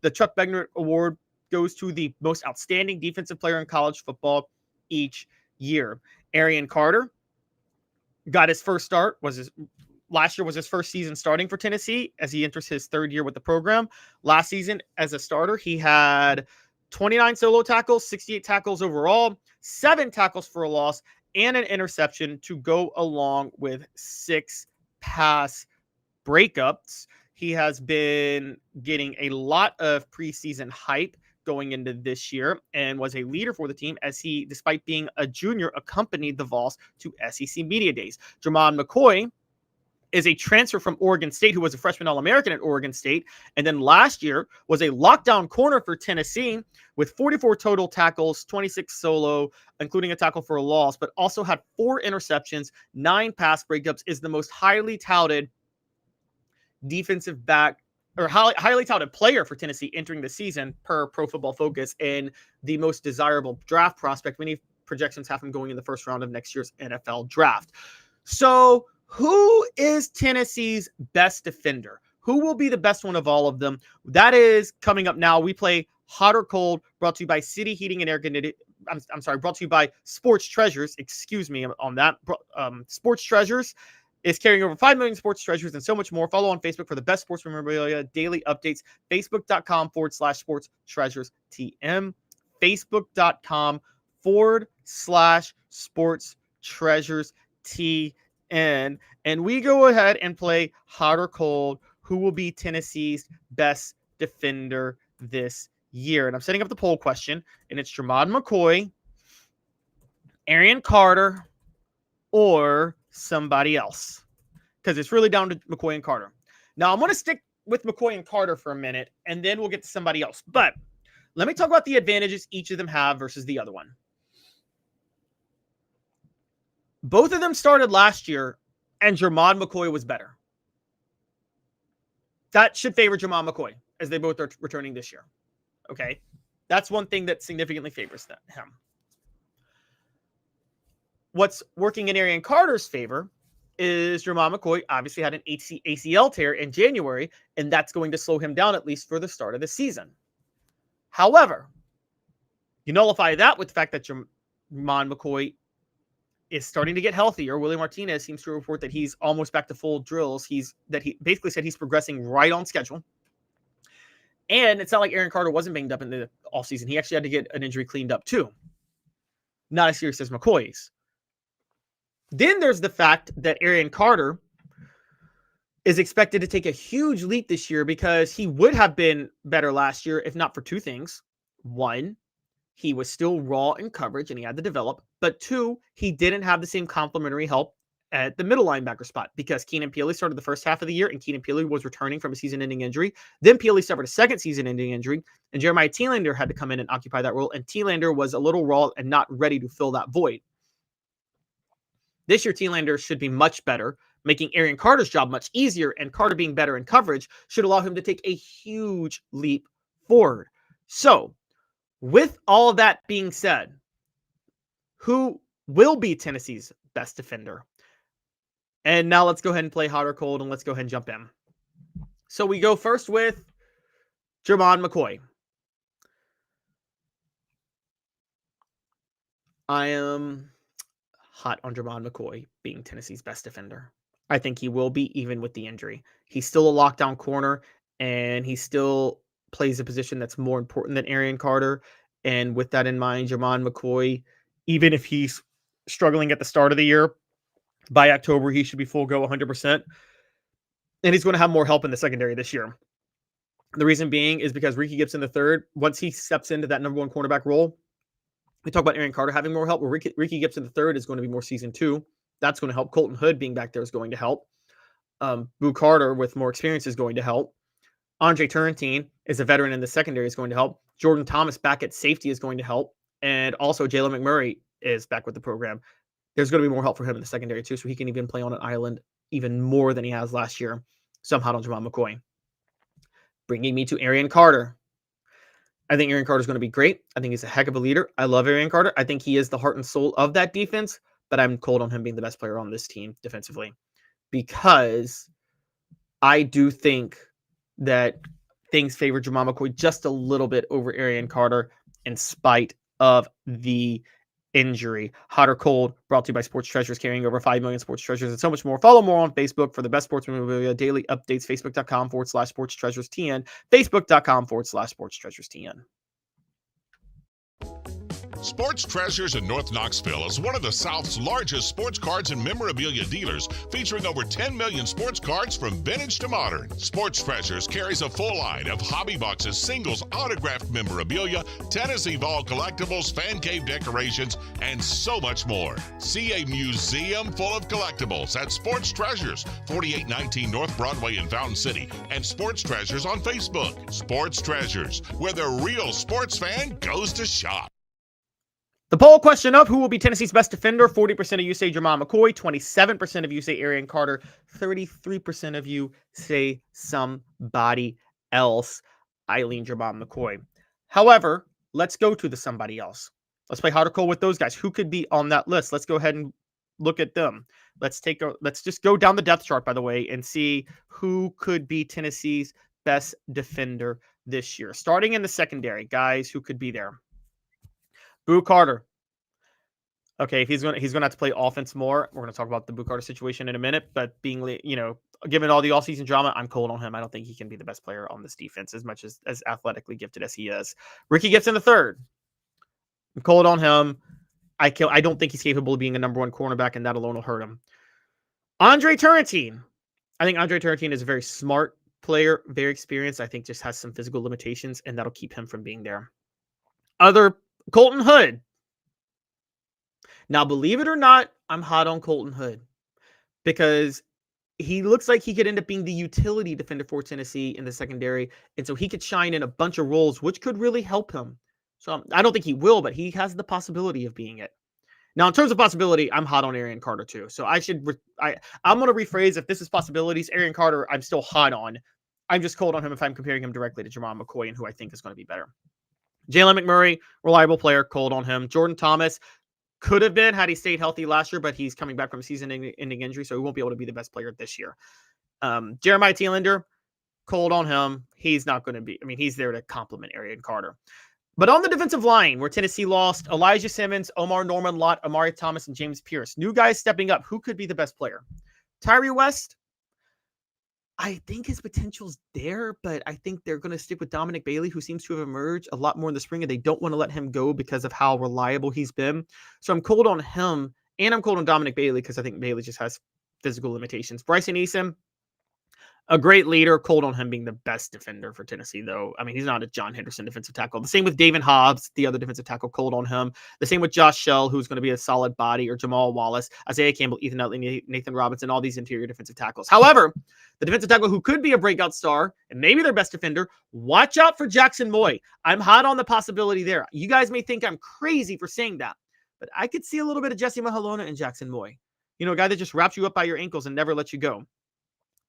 S1: The Chuck Bednarik Award goes to the most outstanding defensive player in college football each year. Arion Carter got his first start, last year was his first season starting for Tennessee as he enters his 3rd year with the program. Last season as a starter, he had 29 solo tackles, 68 tackles overall, 7 tackles for a loss, and an interception to go along with 6 pass breakups. He has been getting a lot of preseason hype going into this year and was a leader for the team as he, despite being a junior, accompanied the Vols to SEC Media Days. Jermod McCoy is a transfer from Oregon State who was a freshman All-American at Oregon State, and then last year was a lockdown corner for Tennessee with 44 total tackles, 26 solo, including a tackle for a loss, but also had 4 interceptions, 9 pass breakups, is the most highly touted defensive back or highly touted player for Tennessee entering the season per Pro Football Focus, and the most desirable draft prospect. Many projections have him going in the first round of next year's NFL draft. So who is Tennessee's best defender? Who will be the best one of all of them? That is coming up now. We play Hot or Cold, brought to you by City Heating and Air Conditioning. I'm sorry, brought to you by Sports Treasures. Excuse me on that. Sports Treasures is carrying over 5 million sports treasures and so much more. Follow on Facebook for the best sports memorabilia, daily updates. Facebook.com/sports treasures TM. Facebook.com/sports treasures TN. And we go ahead and play Hot or Cold. Who will be Tennessee's best defender this year? And I'm setting up the poll question, and it's Jermod McCoy Arion Carter or somebody else, because it's really down to McCoy and Carter. Now, I'm going to stick with McCoy and Carter for a minute, and then we'll get to somebody else. But let me talk about the advantages each of them have versus the other one. Both of them started last year, and Jermod McCoy was better. That should favor Jermod McCoy, as they both are returning this year. Okay? That's one thing that significantly favors him. What's working in Arion Carter's favor is Jermod McCoy obviously had an ACL tear in January, and that's going to slow him down at least for the start of the season. However, you nullify that with the fact that Jermod McCoy is starting to get healthier. Willie Martinez seems to report that he's almost back to full drills. He basically said he's progressing right on schedule. And it's not like Arion Carter wasn't banged up in the offseason. He actually had to get an injury cleaned up too. Not as serious as McCoy's. Then there's the fact that Arion Carter is expected to take a huge leap this year because he would have been better last year if not for two things. One, he was still raw in coverage and he had to develop. But two, he didn't have the same complementary help at the middle linebacker spot because Keenan Peely started the first half of the year and Keenan Peely was returning from a season-ending injury. Then Peely suffered a second season-ending injury and Jeremiah Thielander had to come in and occupy that role. And Thielander was a little raw and not ready to fill that void. This year, Thielander should be much better, making Arion Carter's job much easier, and Carter being better in coverage should allow him to take a huge leap forward. So, with all of that being said, who will be Tennessee's best defender? And now let's go ahead and play hot or cold, and let's go ahead and jump in. So we go first with Jermod McCoy. I am hot on Jermod McCoy being Tennessee's best defender. I think he will be, even with the injury. He's still a lockdown corner, and he still plays a position that's more important than Arion Carter. And with that in mind, Jermod McCoy, even if he's struggling at the start of the year, by October, he should be full go 100%. And he's going to have more help in the secondary this year. The reason being is because Ricky Gibson III, once he steps into that number one cornerback role, we talk about Arion Carter having more help. Well, Ricky Gibson III is going to be more season 2. That's going to help. Colton Hood being back there is going to help. Boo Carter with more experience is going to help. Andre Turrentine is a veteran in the secondary is going to help. Jordan Thomas back at safety is going to help. And also Jalen McMurray is back with the program. There's going to be more help for him in the secondary too, so he can even play on an island even more than he has last year. So I'm hot on Jermod McCoy. Bringing me to Arion Carter. I think Arion Carter is going to be great. I think he's a heck of a leader. I love Arion Carter. I think he is the heart and soul of that defense, but I'm cold on him being the best player on this team defensively because I do think that things favor Jermod McCoy just a little bit over Arion Carter in spite of the injury. Hot or cold, brought to you by Sports Treasures, carrying over 5 million sports treasures and so much more. Follow more on Facebook for the best sports memorabilia, daily updates, facebook.com/Sports Treasures TN, facebook.com/Sports Treasures TN.
S15: Sports Treasures in North Knoxville is one of the South's largest sports cards and memorabilia dealers, featuring over 10 million sports cards from vintage to modern. Sports Treasures carries a full line of hobby boxes, singles, autographed memorabilia, Tennessee Vol collectibles, fan cave decorations, and so much more. See a museum full of collectibles at Sports Treasures, 4819 North Broadway in Fountain City, and Sports Treasures on Facebook. Sports Treasures, where the real sports fan goes to shop.
S1: The poll question up, who will be Tennessee's best defender? 40% of you say Jermod McCoy, 27% of you say Arion Carter, 33% of you say somebody else. I lean Jermod McCoy. However, let's go to the somebody else. Let's play hot or cold with those guys. Who could be on that list? Let's go ahead and look at them. Let's just go down the depth chart, by the way, and see who could be Tennessee's best defender this year. Starting in the secondary, guys, who could be there? Boo Carter. Okay, if he's going to have to play offense more. We're going to talk about the Boo Carter situation in a minute, but being, given all the offseason drama, I'm cold on him. I don't think he can be the best player on this defense as much as athletically gifted as he is. Ricky Gibson III. I'm cold on him. I don't think he's capable of being a number one cornerback, and that alone will hurt him. Andre Turrentine. I think Andre Turrentine is a very smart player, very experienced. I think just has some physical limitations, and that'll keep him from being there. Colton Hood. Now, believe it or not, I'm hot on Colton Hood because he looks like he could end up being the utility defender for Tennessee in the secondary. And so he could shine in a bunch of roles, which could really help him. So I don't think he will, but he has the possibility of being it. Now, in terms of possibility, I'm hot on Arion Carter too. So I'm going to rephrase, if this is possibilities, Arion Carter, I'm still hot on. I'm just cold on him if I'm comparing him directly to Jermod McCoy and who I think is going to be better. Jalen McMurray, reliable player, cold on him. Jordan Thomas could have been had he stayed healthy last year, but he's coming back from a season-ending injury, so he won't be able to be the best player this year. Jeremiah Thielander, cold on him. He's not going to be. I mean, he's there to complement Arion Carter. But on the defensive line, where Tennessee lost Elijah Simmons, Omar Norman Lott, Amari Thomas, and James Pierce. New guys stepping up. Who could be the best player? Tyree West, I think his potential's there, but I think they're going to stick with Dominic Bailey, who seems to have emerged a lot more in the spring, and they don't want to let him go because of how reliable he's been. So I'm cold on him, and I'm cold on Dominic Bailey because I think Bailey just has physical limitations. Bryson Eason, a great leader, cold on him being the best defender for Tennessee, though. I mean, he's not a John Henderson defensive tackle. The same with David Hobbs, the other defensive tackle, cold on him. The same with Josh Shell, who's going to be a solid body, or Jamal Wallace, Isaiah Campbell, Ethan Utley, Nathan Robinson, all these interior defensive tackles. However, the defensive tackle who could be a breakout star and maybe their best defender, watch out for Jackson Moy. I'm hot on the possibility there. You guys may think I'm crazy for saying that, but I could see a little bit of Jesse Mahalona and Jackson Moy. You know, a guy that just wraps you up by your ankles and never lets you go.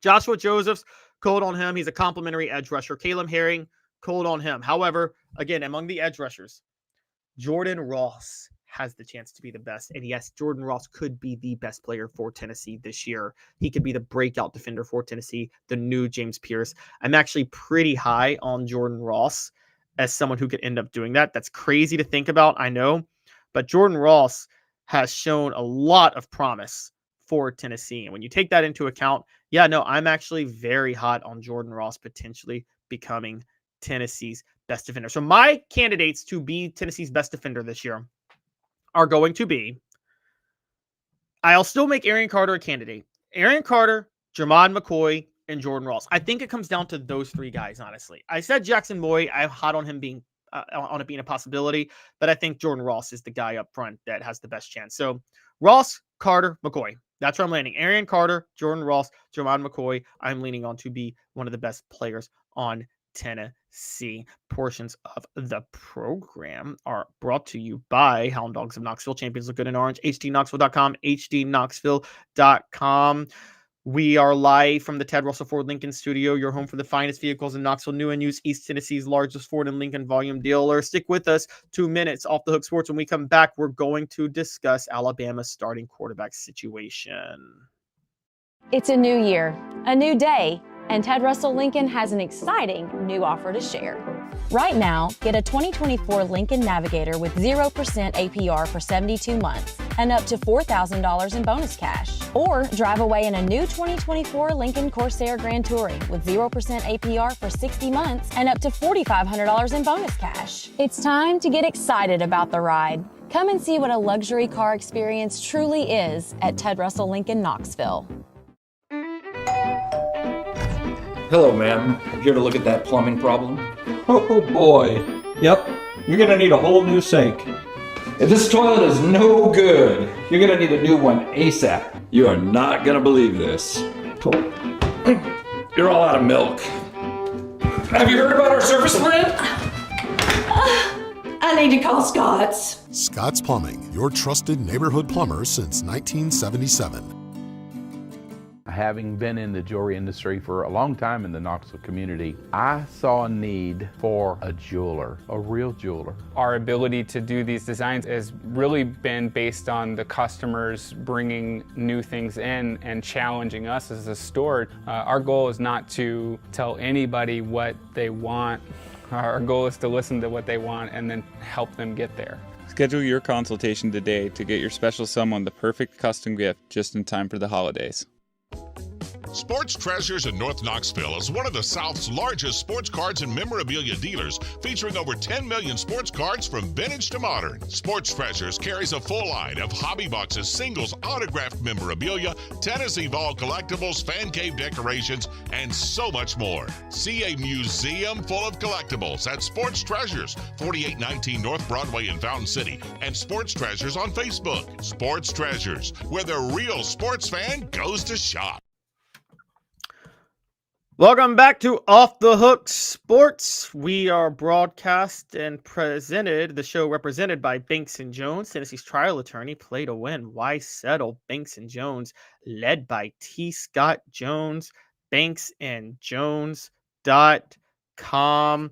S1: Joshua Josephs, cold on him. He's a complimentary edge rusher. Caleb Herring, cold on him. However, again, among the edge rushers, Jordan Ross has the chance to be the best. And yes, Jordan Ross could be the best player for Tennessee this year. He could be the breakout defender for Tennessee, the new James Pierce. I'm actually pretty high on Jordan Ross as someone who could end up doing that. That's crazy to think about, I know. But Jordan Ross has shown a lot of promise for Tennessee. And when you take that into account, yeah, no, I'm actually very hot on Jordan Ross potentially becoming Tennessee's best defender. So my candidates to be Tennessee's best defender this year are going to be, I'll still make Arion Carter a candidate. Arion Carter, Jermod McCoy, and Jordan Ross. I think it comes down to those three guys, honestly. I said Jackson Moy. I'm hot on him being on it being a possibility, but I think Jordan Ross is the guy up front that has the best chance. So Ross, Carter, McCoy. That's where I'm landing. Arion Carter, Jordan Ross, Jermod McCoy. I'm leaning on to be one of the best players on Tennessee. Portions of the program are brought to you by Hound Dogs of Knoxville. Champions look good in orange. hdknoxville.com, hdknoxville.com. We are live from the Ted Russell Ford Lincoln Studio, your home for the finest vehicles in Knoxville, new and used, East Tennessee's largest Ford and Lincoln volume dealer. Stick with us. 2 minutes off the hook sports. When we come back, we're going to discuss Alabama's starting quarterback situation.
S16: It's a new year, a new day, and Ted Russell Lincoln has an exciting new offer to share. Right now, get a 2024 Lincoln Navigator with 0% APR for 72 months and up to $4,000 in bonus cash. Or drive away in a new 2024 Lincoln Corsair Grand Touring with 0% APR for 60 months and up to $4,500 in bonus cash. It's time to get excited about the ride. Come and see what a luxury car experience truly is at Ted Russell Lincoln Knoxville.
S5: Hello, ma'am. Here to look at that plumbing problem?
S6: Oh boy. Yep. You're gonna need a whole new sink.
S5: If this toilet is no good, you're gonna need a new one ASAP. You are not gonna believe this. You're all out of milk. Have you heard about our service plan?
S7: I need to call Scott's.
S8: Scott's Plumbing, your trusted neighborhood plumber since 1977.
S10: Having been in the jewelry industry for a long time in the Knoxville community, I saw a need for a jeweler, a real jeweler.
S11: Our ability to do these designs has really been based on the customers bringing new things in and challenging us as a store. Our goal is not to tell anybody what they want. Our goal is to listen to what they want and then help them get there.
S12: Schedule your consultation today to get your special someone the perfect custom gift just in time for the holidays.
S15: Sports Treasures in North Knoxville is one of the South's largest sports cards and memorabilia dealers, featuring over 10 million sports cards from vintage to modern. Sports Treasures carries a full line of hobby boxes, singles, autographed memorabilia, Tennessee Vol collectibles, fan cave decorations, and so much more. See a museum full of collectibles at Sports Treasures, 4819 North Broadway in Fountain City, and Sports Treasures on Facebook. Sports Treasures, where the real sports fan goes to shop.
S1: Welcome back to Off the Hook Sports. We are broadcast and presented, the show represented by Banks & Jones, Tennessee's trial attorney. Play to win. Why settle? Banks & Jones, led by T. Scott Jones, banksandjones.com.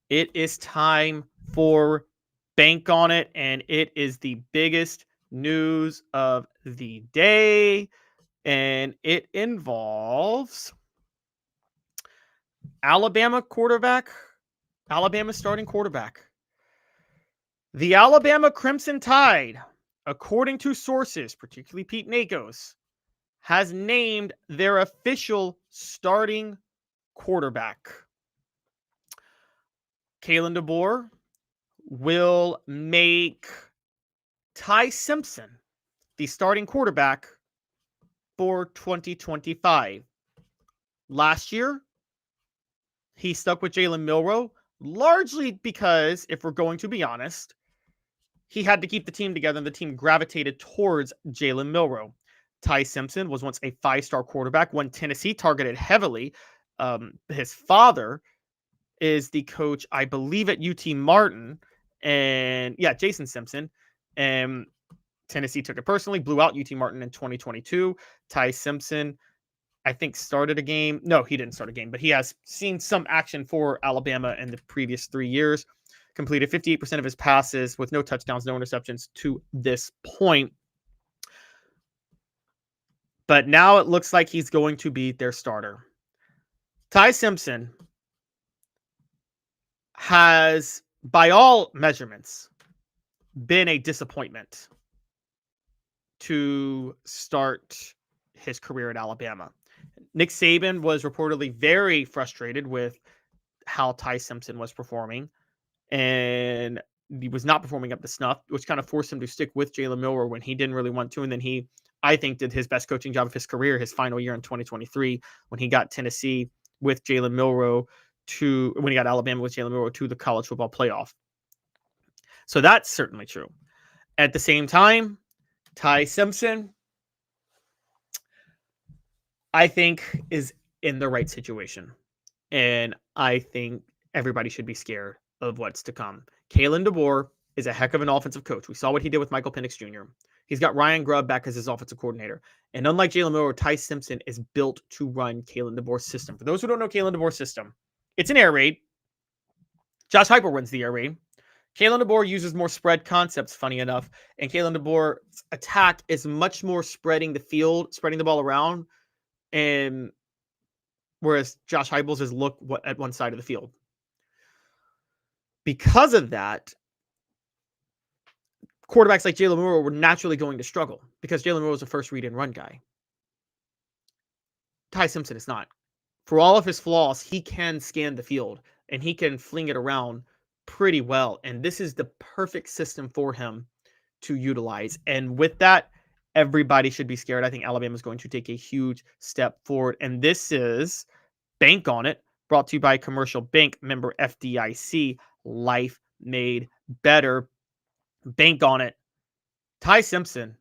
S1: It is time for Bank on It, and it is the biggest news of the day, and it involves Alabama starting quarterback. The Alabama Crimson Tide, according to sources, particularly Pete Nakos, has named their official starting quarterback. Kalen DeBoer will make Ty Simpson the starting quarterback for 2025. Last year, he stuck with Jalen Milroe, largely because, if we're going to be honest, he had to keep the team together and the team gravitated towards Jalen Milroe. Ty Simpson was once a 5-star quarterback, one Tennessee targeted heavily. His father is the coach, I believe, at UT Martin. And yeah, Jason Simpson. And Tennessee took it personally, blew out UT Martin in 2022. Ty Simpson, I think, started a game. No, he didn't start a game, but he has seen some action for Alabama in the previous 3 years. Completed 58% of his passes with no touchdowns, no interceptions to this point. But now it looks like he's going to be their starter. Ty Simpson has, by all measurements, been a disappointment to start his career at Alabama. Nick Saban was reportedly very frustrated with how Ty Simpson was performing, and he was not performing up to snuff, which kind of forced him to stick with Jalen Milroe when he didn't really want to. And then he, I think, did his best coaching job of his career his final year in 2023 when he got Tennessee with Jalen Milroe when he got Alabama with Jalen Milroe to the college football playoff. So that's certainly true. At the same time, Ty Simpson, I think, is in the right situation. And I think everybody should be scared of what's to come. Kalen DeBoer is a heck of an offensive coach. We saw what he did with Michael Penix Jr. He's got Ryan Grubb back as his offensive coordinator. And unlike Jalen Milroe, Ty Simpson is built to run Kalen DeBoer's system. For those who don't know Kalen DeBoer's system, it's an air raid. Josh Heupel runs the air raid. Kalen DeBoer uses more spread concepts, funny enough. And Kalen DeBoer's attack is much more spreading the field, spreading the ball around. And whereas Josh Heupel's is look at one side of the field. Because of that, quarterbacks like Jalen Milroe were naturally going to struggle because Jalen Milroe is a first read and run guy. Ty Simpson is not. For all of his flaws, he can scan the field and he can fling it around pretty well. And this is the perfect system for him to utilize. And with that, everybody should be scared. I think Alabama is going to take a huge step forward. And this is Bank on It, brought to you by Commercial Bank, member FDIC, life made better. Bank on it. Ty Simpson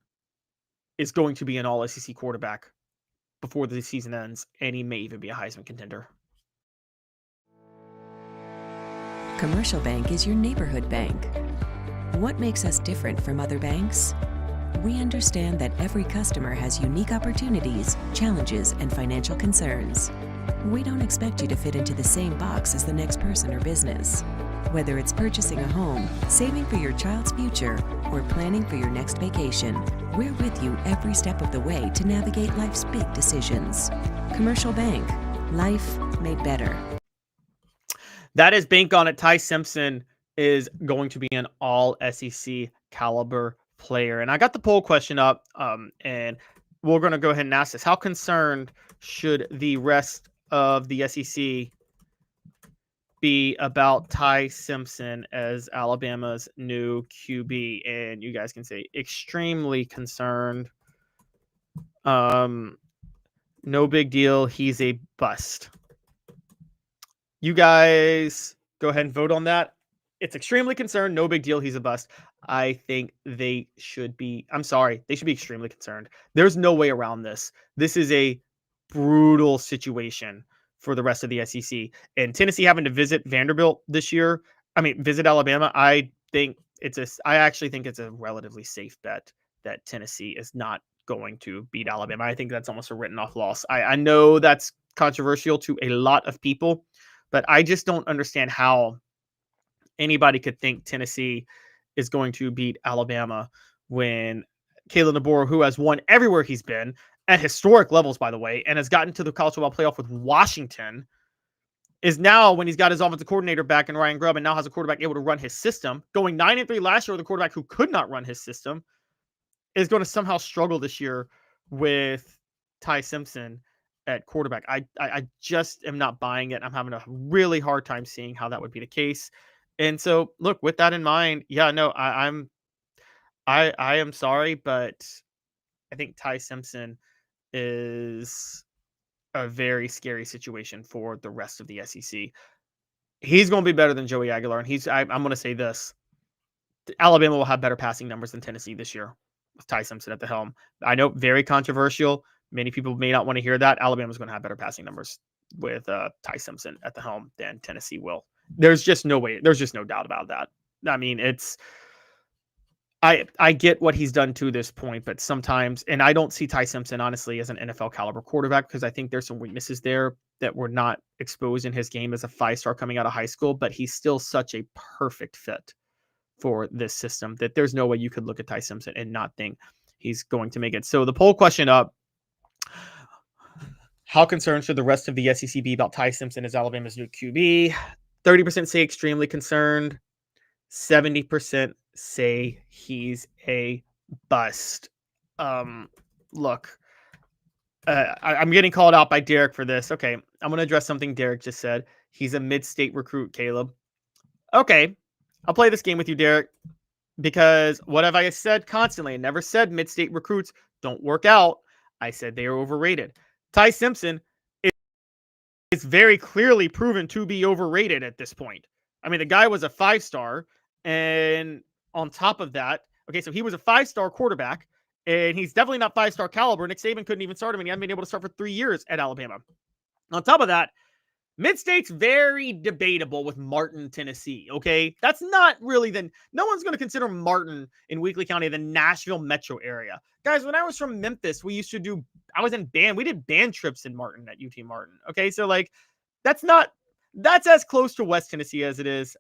S1: is going to be an all-SEC quarterback before the season ends, and he may even be a Heisman contender.
S9: Commercial Bank is your neighborhood bank. What makes us different from other banks? We understand that every customer has unique opportunities, challenges, and financial concerns. We don't expect you to fit into the same box as the next person or business. Whether it's purchasing a home, saving for your child's future, or planning for your next vacation, we're with you every step of the way to navigate life's big decisions. Commercial Bank. Life made better.
S1: That is Bank on It. Ty Simpson is going to be an all-SEC caliber player. And I got the poll question up, and we're going to go ahead and ask this. How concerned should the rest of the SEC be about Ty Simpson as Alabama's new QB? And you guys can say extremely concerned. No big deal. He's a bust. You guys go ahead and vote on that. It's extremely concerned. No big deal. He's a bust. I think they should be. I'm sorry. They should be extremely concerned. There's no way around this. This is a brutal situation for the rest of the SEC. And Tennessee having to visit Vanderbilt this year, visit Alabama, I actually think it's a relatively safe bet that Tennessee is not going to beat Alabama. I think that's almost a written off loss. I know that's controversial to a lot of people, but I just don't understand how anybody could think Tennessee is going to beat Alabama when Kalen DeBoer, who has won everywhere he's been at historic levels, by the way, and has gotten to the college football playoff with Washington, is now, when he's got his offensive coordinator back in Ryan Grubb and now has a quarterback able to run his system, going 9-3 last year with a quarterback who could not run his system, is going to somehow struggle this year with Ty Simpson at quarterback. I just am not buying it. I'm having a really hard time seeing how that would be the case. And so, look, with that in mind, yeah, no, I am sorry, but I think Ty Simpson is a very scary situation for the rest of the SEC. He's going to be better than Joey Aguilar, and I'm going to say this: Alabama will have better passing numbers than Tennessee this year with Ty Simpson at the helm. I know, very controversial. Many people may not want to hear that. Alabama's going to have better passing numbers with Ty Simpson at the helm than Tennessee will. There's just no way. There's just no doubt about that. I mean, I get what he's done to this point, but sometimes, and I don't see Ty Simpson, honestly, as an NFL caliber quarterback, because I think there's some weaknesses there that were not exposed in his game as a 5-star coming out of high school, but he's still such a perfect fit for this system that there's no way you could look at Ty Simpson and not think he's going to make it. So the poll question up: how concerned should the rest of the SEC be about Ty Simpson as Alabama's new QB? 30% say extremely concerned. 70% say he's a bust. Look, I'm getting called out by Derek for this. Okay, I'm going to address something Derek just said. He's a mid-state recruit, Caleb. Okay, I'll play this game with you, Derek, because what have I said constantly? I never said mid-state recruits don't work out. I said they are overrated. Ty Simpson is very clearly proven to be overrated at this point. I mean, the guy was a 5-star, and on top of that, okay, so he was a 5-star quarterback, and he's definitely not 5-star caliber. Nick Saban couldn't even start him, and he hasn't been able to start for 3 years at Alabama. On top of that, mid-state's very debatable with Martin, Tennessee, okay? That's not really no one's going to consider Martin in Weakley County the Nashville metro area. Guys, when I was from Memphis, we did band trips in Martin at UT Martin, okay? So, that's as close to West Tennessee as it is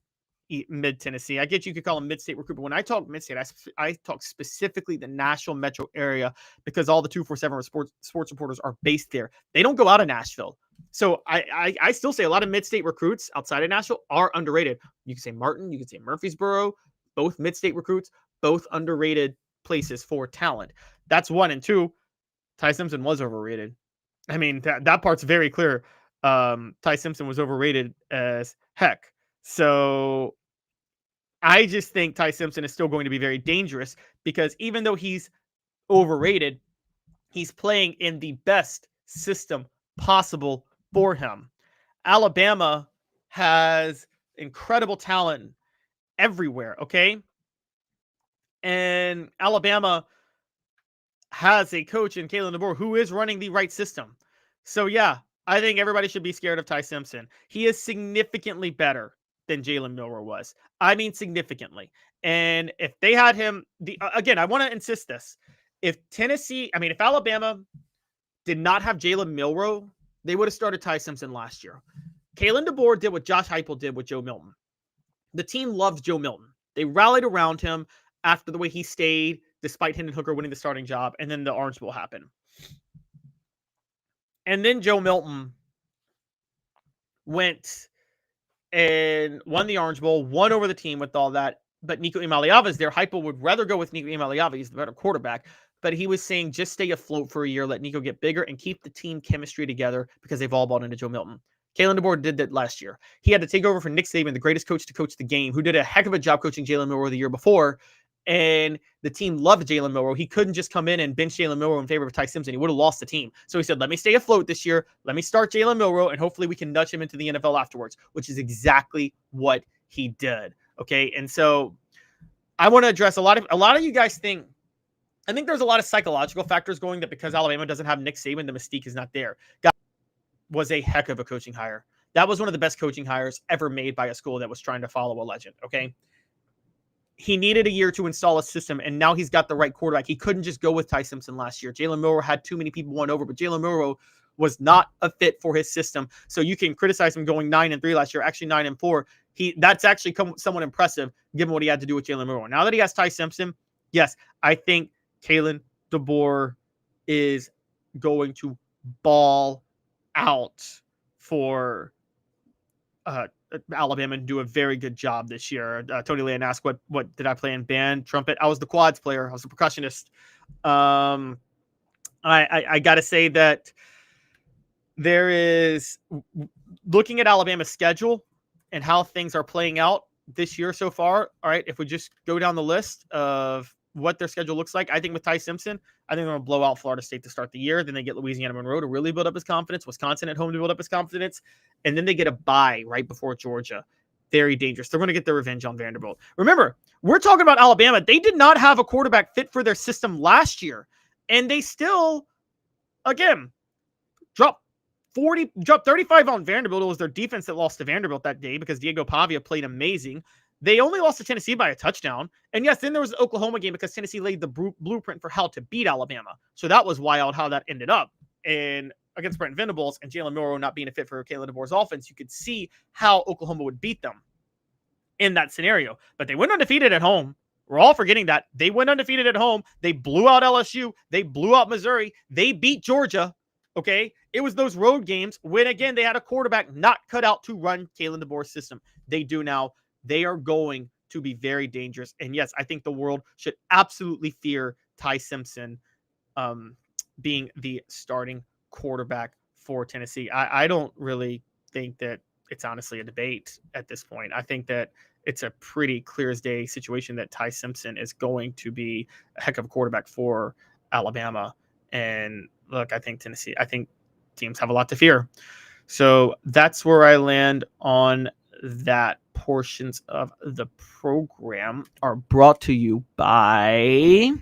S1: mid-Tennessee. I get you could call them mid-state recruit, but when I talk mid-state, I talk specifically the Nashville metro area, because all the 247 sports reporters are based there. They don't go out of Nashville. So I still say a lot of mid-state recruits outside of Nashville are underrated. You can say Martin, you can say Murfreesboro, both mid-state recruits, both underrated places for talent. That's one. And two, Ty Simpson was overrated. I mean, that part's very clear. Ty Simpson was overrated as heck. So I just think Ty Simpson is still going to be very dangerous, because even though he's overrated, he's playing in the best system possible for him. Alabama has incredible talent everywhere, okay? And Alabama has a coach in Kalen DeBoer who is running the right system. So yeah, I think everybody should be scared of Ty Simpson. He is significantly better than Jalen Milroe was. I mean, significantly. And if they had him, again, I want to insist this. If Alabama did not have Jalen Milroe, they would have started Ty Simpson last year. Kalen DeBoer did what Josh Heupel did with Joe Milton. The team loved Joe Milton. They rallied around him after the way he stayed, despite Hendon Hooker winning the starting job, and then the Orange Bowl happened. And then Joe Milton went and won the Orange Bowl, won over the team with all that. But Nico Imaliava is there. Heupel would rather go with Nico Imaliava. He's the better quarterback. but he was saying just stay afloat for a year, let Nico get bigger, and keep the team chemistry together because they've all bought into Joe Milton. Kalen DeBoer did that last year. He had to take over for Nick Saban, the greatest coach to coach the game, who did a heck of a job coaching Jalen Milroe the year before, and the team loved Jalen Milroe. He couldn't just come in and bench Jalen Milroe in favor of Ty Simpson. He would have lost the team. So he said, let me stay afloat this year. Let me start Jalen Milroe, and hopefully we can nudge him into the NFL afterwards, which is exactly what he did. Okay, and so I want to address a lot of you guys think, I think there's a lot of psychological factors going that because Alabama doesn't have Nick Saban, the mystique is not there. God was a heck of a coaching hire. That was one of the best coaching hires ever made by a school that was trying to follow a legend, okay? He needed a year to install a system, and now he's got the right quarterback. He couldn't just go with Ty Simpson last year. Jalen Milroe had too many people won over, but Jalen Milroe was not a fit for his system. So you can criticize him going 9-3 last year, actually 9-4. That's actually somewhat impressive given what he had to do with Jalen Milroe. Now that he has Ty Simpson, yes, I think Kalen DeBoer is going to ball out for Alabama and do a very good job this year. Tony Land asked, what did I play in band? Trumpet. I was the quads player. I was a percussionist. I got to say that there is, looking at Alabama's schedule and how things are playing out this year so far. All right, if we just go down the list of what their schedule looks like, I think with Ty Simpson, I think they're going to blow out Florida State to start the year. Then they get Louisiana Monroe to really build up his confidence. Wisconsin at home to build up his confidence. And then they get a bye right before Georgia. Very dangerous. They're going to get their revenge on Vanderbilt. Remember, we're talking about Alabama. They did not have a quarterback fit for their system last year. And they still, again, dropped 35 on Vanderbilt. It was their defense that lost to Vanderbilt that day because Diego Pavia played amazing. They only lost to Tennessee by a touchdown. And yes, then there was the Oklahoma game because Tennessee laid the blueprint for how to beat Alabama. So that was wild how that ended up. And against Brent Venables and Jalen Milroe not being a fit for Kalen DeBoer's offense, you could see how Oklahoma would beat them in that scenario. But they went undefeated at home. We're all forgetting that. They went undefeated at home. They blew out LSU. They blew out Missouri. They beat Georgia. Okay? It was those road games when, again, they had a quarterback not cut out to run Kalen DeBoer's system. They do now. They are going to be very dangerous. And yes, I think the world should absolutely fear Ty Simpson being the starting quarterback for Tennessee. I don't really think that it's honestly a debate at this point. I think that it's a pretty clear as day situation that Ty Simpson is going to be a heck of a quarterback for Alabama. And look, I think teams have a lot to fear. So that's where I land on that. Portions of the program are brought to you by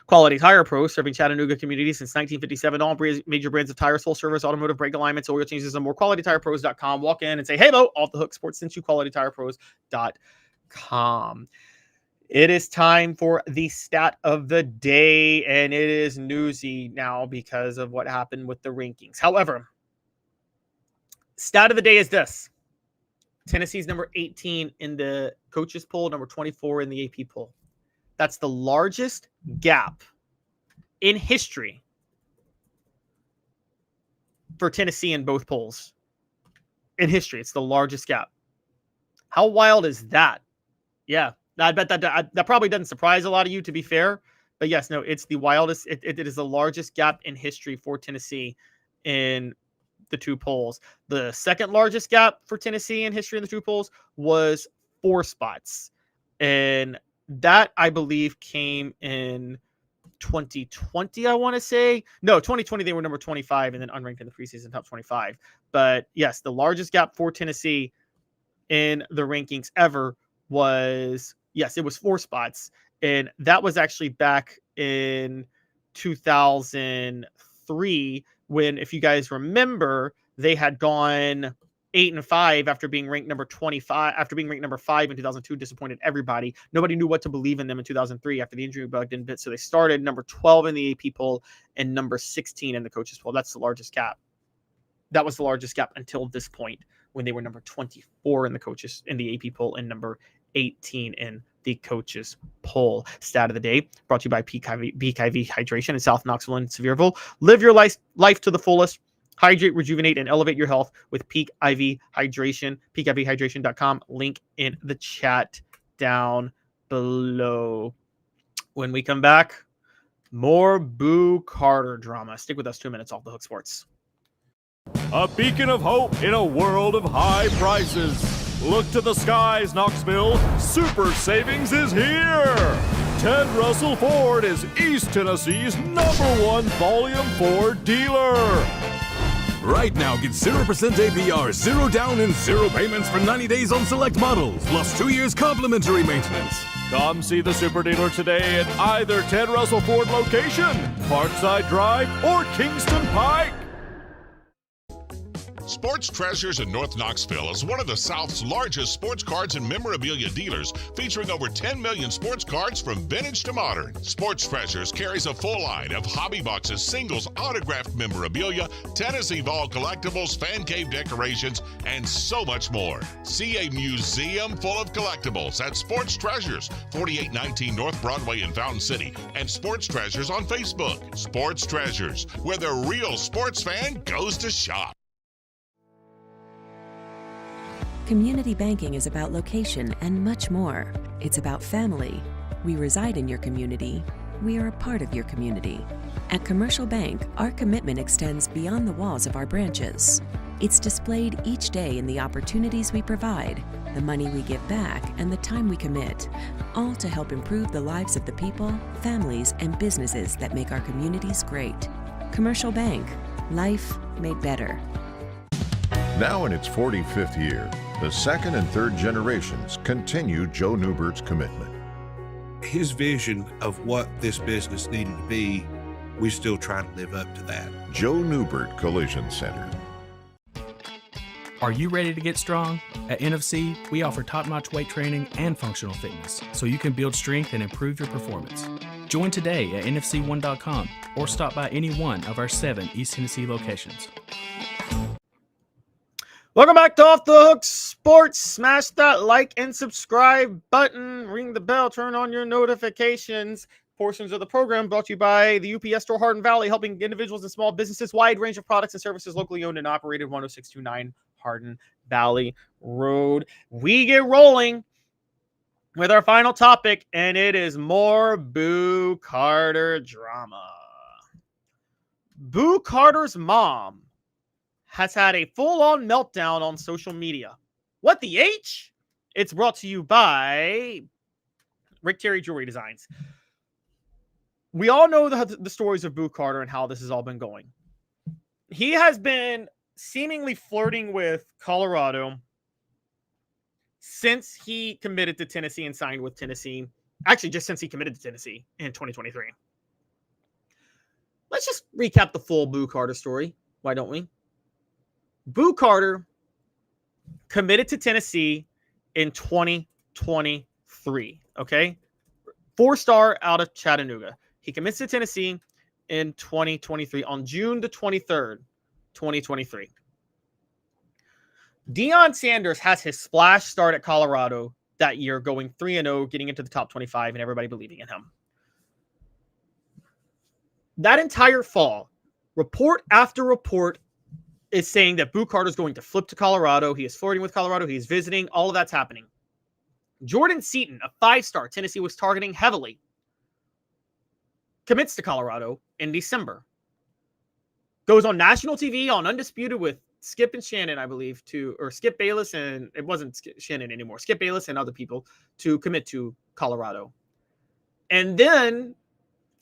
S1: Quality Tire Pros, serving Chattanooga community since 1957. All major brands of tires, full service, automotive brake alignments, oil changes, and more. QualityTirePros.com. Walk in and say, hey, Bo, Off the Hook Sports sent you. QualityTirePros.com. It is time for the stat of the day, and it is newsy now because of what happened with the rankings. However, stat of the day is this. Tennessee's number 18 in the coaches poll, number 24 in the AP poll. That's the largest gap in history for Tennessee in both polls. In history, it's the largest gap. How wild is that? Yeah, I bet that probably doesn't surprise a lot of you, to be fair. But yes, no, it's the wildest. It is the largest gap in history for Tennessee in the two polls. The second largest gap for Tennessee in history in the two polls was 4 spots. And that, I believe, came in 2020, I want to say. No, 2020, they were number 25 and then unranked in the preseason top 25. But yes, the largest gap for Tennessee in the rankings ever was, yes, it was 4 spots. And that was actually back in 2003 when, if you guys remember, they had gone 8-5 after being ranked number 25, after being ranked number 5 in 2002, disappointed everybody. Nobody knew what to believe in them in 2003 after the injury bug didn't fit. So they started number 12 in the AP poll and number 16 in the coaches poll. That's the largest gap. That was the largest gap until this point when they were number 24 in the coaches in the AP poll and number 18 in the coaches poll. Stat of the day brought to you by Peak IV Hydration in South Knoxville and Sevierville. Live your life to the fullest. Hydrate, rejuvenate, and elevate your health with Peak IV Hydration. PeakIVHydration.com. Link in the chat down below. When we come back, More Boo Carter drama. Stick with us 2 minutes off the Hook Sports.
S3: A beacon of hope in a world of high prices. Look to the skies, Knoxville. Super savings is here. Ted Russell Ford is East Tennessee's #1 volume Ford dealer.
S4: Right now, get 0% APR, 0 down, and 0 payments for 90 days on select models, plus 2 years complimentary maintenance.
S3: Come see the super dealer today at either Ted Russell Ford location, Parkside Drive, or Kingston Pike.
S15: Sports Treasures in North Knoxville is one of the South's largest sports cards and memorabilia dealers, featuring over 10 million sports cards from vintage to modern. Sports Treasures carries a full line of hobby boxes, singles, autographed memorabilia, Tennessee Vol collectibles, fan cave decorations, and so much more. See a museum full of collectibles at Sports Treasures, 4819 North Broadway in Fountain City, and Sports Treasures on Facebook. Sports Treasures, where the real sports fan goes to shop.
S9: Community banking is about location and much more. It's about family. We reside in your community. We are a part of your community. At Commercial Bank, our commitment extends beyond the walls of our branches. It's displayed each day in the opportunities we provide, the money we give back, and the time we commit, all to help improve the lives of the people, families, and businesses that make our communities great. Commercial Bank, life made better.
S13: Now in its 45th year, the second and third generations continue Joe Newbert's commitment.
S14: His vision of what this business needed to be, we still try to live up to that.
S13: Joe Newbert Collision Center.
S17: Are you ready to get strong? At NFC, we offer top-notch weight training and functional fitness, so you can build strength and improve your performance. Join today at nfc1.com or stop by any one of our 7 East Tennessee locations.
S1: Welcome back to Off the Hook Sports. Smash that like and subscribe button. Ring the bell. Turn on your notifications. Portions of the program brought to you by the UPS Store Hardin Valley, helping individuals and small businesses. Wide range of products and services locally owned and operated. 10629 Hardin Valley Road. We get rolling with our final topic, and it is more Boo Carter drama. Boo Carter's mom has had a full-on meltdown on social media. What the H? It's brought to you by Rick Terry Jewelry Designs. We all know the stories of Boo Carter and how this has all been going. He has been seemingly flirting with Colorado since he committed to Tennessee and signed with Tennessee. Actually, just since he committed to Tennessee in 2023. Let's just recap the full Boo Carter story. Why don't we? Boo Carter committed to Tennessee in 2023, okay? 4-star out of Chattanooga. He commits to Tennessee in 2023 on June the 23rd, 2023. Deion Sanders has his splash start at Colorado that year, going 3-0, getting into the top 25, and everybody believing in him. That entire fall, report after report is saying that Boo Carter is going to flip to Colorado. He is flirting with Colorado. He is visiting. All of that's happening. Jordan Seaton, a 5-star Tennessee was targeting heavily, commits to Colorado in December. Goes on national TV on Undisputed with Skip and Shannon, I believe, or Skip Bayless, and it wasn't Shannon anymore. Skip Bayless and other people to commit to Colorado. And then,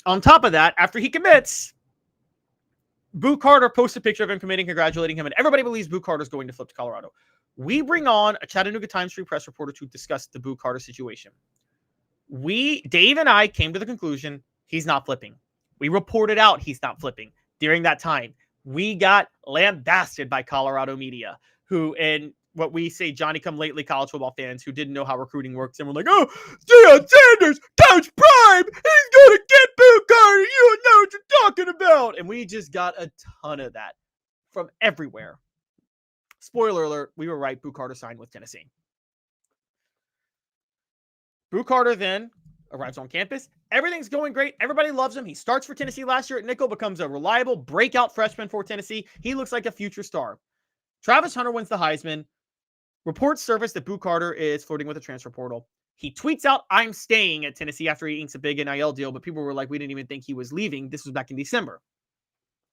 S1: on top of that, after he commits, Boo Carter posts a picture of him committing, congratulating him, and everybody believes Boo Carter is going to flip to Colorado. We bring on a Chattanooga Times Free Press reporter to discuss the Boo Carter situation. Dave and I came to the conclusion he's not flipping. We reported out he's not flipping. During that time, we got lambasted by Colorado media, who, and what we say, Johnny-come-lately college football fans who didn't know how recruiting works, and were like, oh, Deion Sanders, Coach Prime, he's going to get Boo Carter. You don't know what you're talking about. And we just got a ton of that from everywhere. Spoiler alert, we were right. Boo Carter signed with Tennessee. Boo Carter then arrives on campus. Everything's going great. Everybody loves him. He starts for Tennessee last year at nickel, becomes a reliable breakout freshman for Tennessee. He looks like a future star. Travis Hunter wins the Heisman. Reports surface that Boo Carter is flirting with the transfer portal. He tweets out, "I'm staying at Tennessee," after he inks a big NIL deal, but people were like, we didn't even think he was leaving. This was back in December.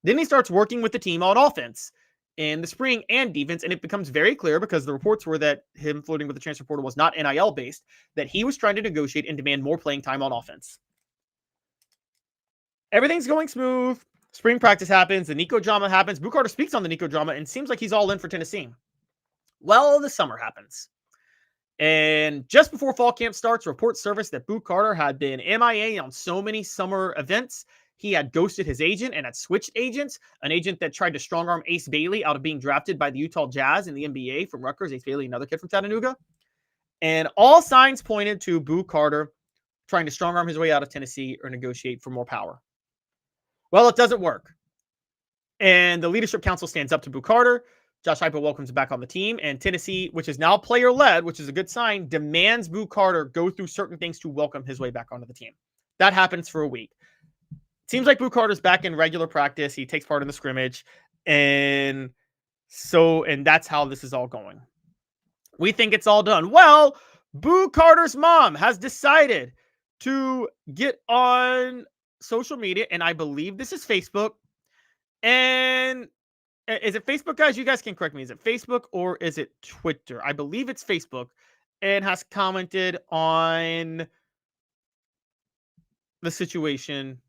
S1: Then he starts working with the team on offense in the spring and defense, and it becomes very clear, because the reports were that him floating with the transfer portal was not NIL based, that he was trying to negotiate and demand more playing time on offense. Everything's going smooth. Spring practice happens. The Nico drama happens. Boo Carter speaks on the Nico drama and seems like he's all in for Tennessee. Well, the summer happens. And just before fall camp starts, reports surfaced that Boo Carter had been MIA on so many summer events. He had ghosted his agent and had switched agents, an agent that tried to strong-arm Ace Bailey out of being drafted by the Utah Jazz in the NBA from Rutgers. Ace Bailey, another kid from Chattanooga. And all signs pointed to Boo Carter trying to strong-arm his way out of Tennessee or negotiate for more power. Well, it doesn't work. And the leadership council stands up to Boo Carter. Josh Heupel welcomes him back on the team. And Tennessee, which is now player-led, which is a good sign, demands Boo Carter go through certain things to welcome his way back onto the team. That happens for a week. Seems like Boo Carter's back in regular practice. He takes part in the scrimmage. And that's how this is all going. We think it's all done. Well, Boo Carter's mom has decided to get on social media, and I believe this is Facebook. And is it Facebook, guys? You guys can correct me. Is it Facebook or is it Twitter? I believe it's Facebook, and has commented on the situation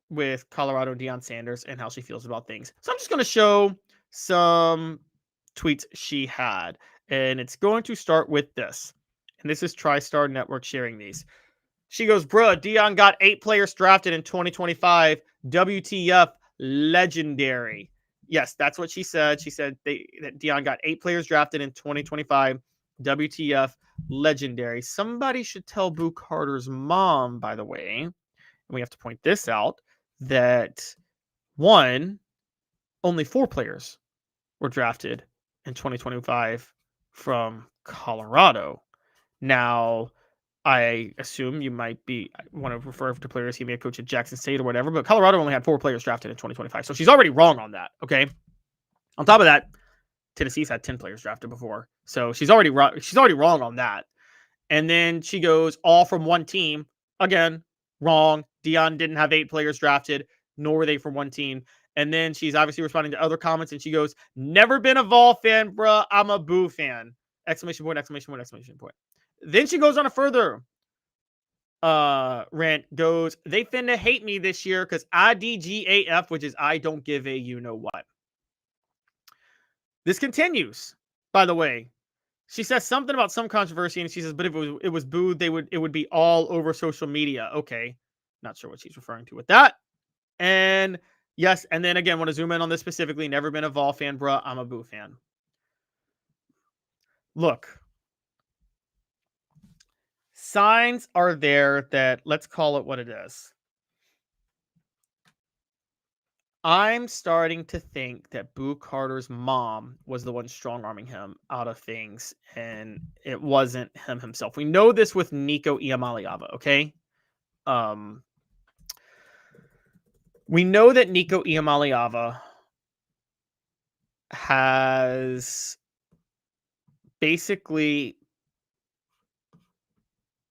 S1: with Colorado and Deion Sanders and how she feels about things. So I'm just going to show some tweets she had, and it's going to start with this. And this is TriStar Network sharing these. She goes, "Bruh, Deion got 8 players drafted in 2025. WTF, legendary." Yes, that's what she said. She said that Deion got 8 players drafted in 2025. WTF, legendary. Somebody should tell Boo Carter's mom, by the way, and we have to point this out, that only 4 players were drafted in 2025 from Colorado. Now, I assume you might want to refer to players he may have coached at Jackson State or whatever, but Colorado only had 4 players drafted in 2025. So she's already wrong on that, okay? On top of that, Tennessee's had 10 players drafted before. So she's already wrong on that. And then she goes, all from one team. Again, wrong. Deion didn't have 8 players drafted, nor were they from one team. And then she's obviously responding to other comments, and she goes, "Never been a Vol fan, bruh. I'm a Boo fan." Exclamation point, exclamation point, exclamation point. Then she goes on a further rant, goes, "They finna hate me this year because IDGAF, which is I don't give a you-know-what." This continues, by the way. She says something about some controversy, and she says, "But if it was Boo, it would be all over social media." Okay, not sure what she's referring to with that. And yes, and then again, want to zoom in on this specifically. "Never been a Vol fan, bruh. I'm a Boo fan." Look. Signs are there that, let's call it what it is. I'm starting to think that Boo Carter's mom was the one strong-arming him out of things, and it wasn't him himself. We know this with Nico Iamaleava, okay? We know that Nico Iamaleava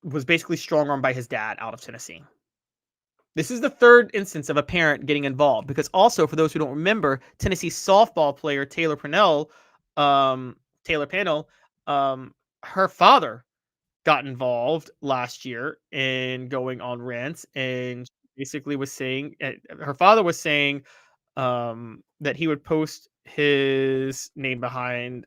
S1: was basically strong-armed by his dad out of Tennessee. This is the third instance of a parent getting involved, because also, for those who don't remember, Tennessee softball player Taylor Pannell, her father got involved last year in going on rants, and basically was saying, her father was saying that he would post his name behind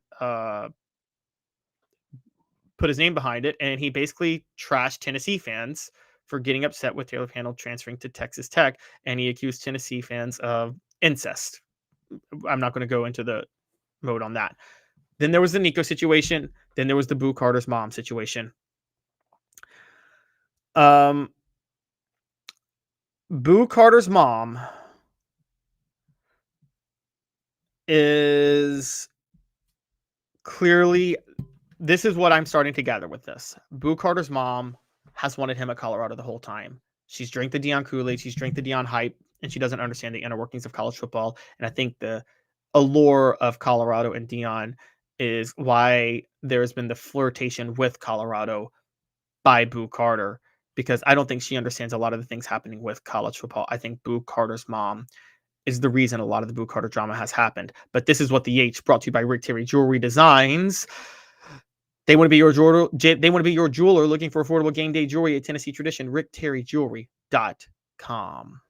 S1: put his name behind it, and he basically trashed Tennessee fans for getting upset with Taylor Pannell transferring to Texas Tech, and he accused Tennessee fans of incest. I'm not going to go into the mode on that. Then there was the Nico situation. Then there was the Boo Carter's mom situation. Boo Carter's mom is clearly... This is what I'm starting to gather with this. Boo Carter's mom has wanted him at Colorado the whole time. She's drank the Deion Kool-Aid. She's drank the Deion hype, and she doesn't understand the inner workings of college football. And I think the allure of Colorado and Deion is why there's been the flirtation with Colorado by Boo Carter, because I don't think she understands a lot of the things happening with college football. I think Boo Carter's mom is the reason a lot of the Boo Carter drama has happened. But this is what the H, brought to you by Rick Terry Jewelry Designs. They want to be your jeweler. They want to be your jeweler looking for affordable game day jewelry at Tennessee Tradition. RickTerryJewelry.com.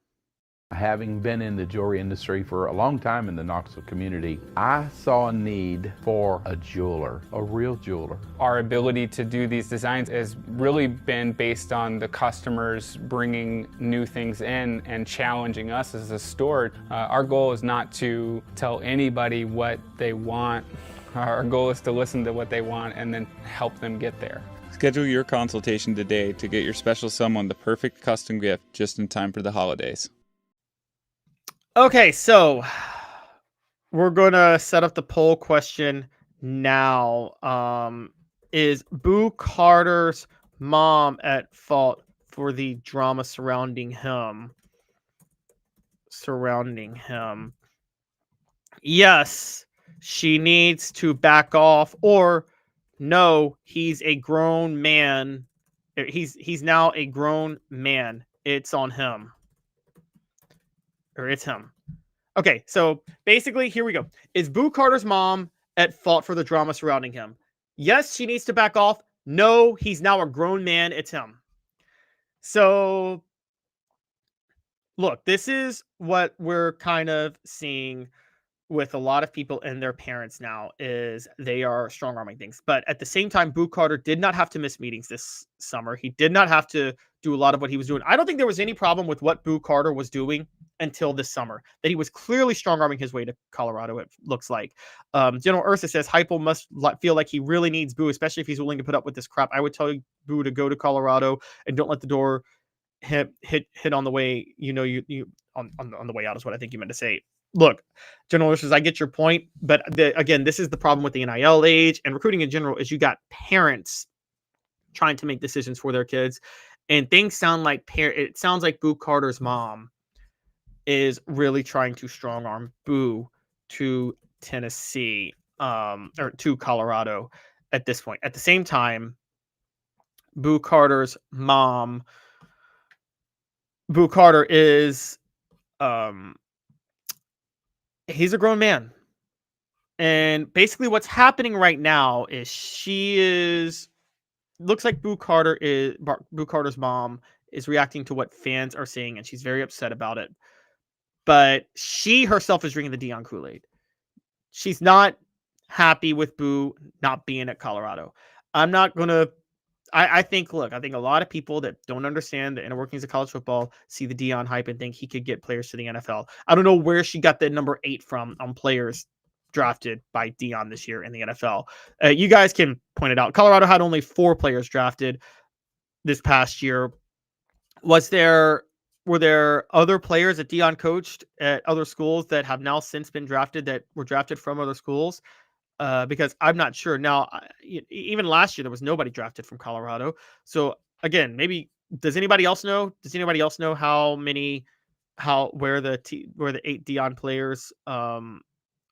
S10: Having been in the jewelry industry for a long time in the Knoxville community, I saw a need for a jeweler, a real jeweler.
S11: Our ability to do these designs has really been based on the customers bringing new things in and challenging us as a store. Our goal is not to tell anybody what they want. Our goal is to listen to what they want and then help them get there.
S12: Schedule your consultation today to get your special someone the perfect custom gift just in time for the holidays.
S1: Okay, so we're going to set up the poll question now. Is Boo Carter's mom at fault for the drama surrounding him? Yes, she needs to back off, or no, he's a grown man. He's now a grown man. It's on him. Or it's him. Okay, so basically, here we go. Is Boo Carter's mom at fault for the drama surrounding him? Yes, she needs to back off. No, he's now a grown man. It's him. So, look, this is what we're kind of seeing with a lot of people and their parents now, is they are strong-arming things. But at the same time, Boo Carter did not have to miss meetings this summer. He did not have to do a lot of what he was doing. I don't think there was any problem with what Boo Carter was doing until this summer, that he was clearly strong-arming his way to Colorado, it looks like. General Ursa says Heupel must feel like he really needs Boo, especially if he's willing to put up with this crap. I would tell Boo to go to Colorado and don't let the door hit on the way, you on the way out is what I think you meant to say. Look, General Ursa says, I get your point, but again, this is the problem with the NIL age and recruiting in general, is you got parents trying to make decisions for their kids, and things sound like it sounds like Boo Carter's mom is really trying to strong arm Boo to Tennessee, or to Colorado at this point. At the same time, Boo Carter's mom, Boo Carter is, he's a grown man. And basically what's happening right now is looks like Boo Carter's mom is reacting to what fans are saying, and she's very upset about it. But she herself is drinking the Deion Kool-Aid. She's not happy with Boo not being at Colorado. I think a lot of people that don't understand the inner workings of college football see the Deion hype and think he could get players to the NFL. I don't know where she got the number 8 from on players drafted by Deion this year in the NFL. You guys can point it out. Colorado had only 4 players drafted this past year. Were there other players that Deion coached at other schools that have now since been drafted, that were drafted from other schools? Because I'm not sure. Now, even last year, there was nobody drafted from Colorado. So again, maybe does anybody else know? Does anybody else know where the 8 Deion players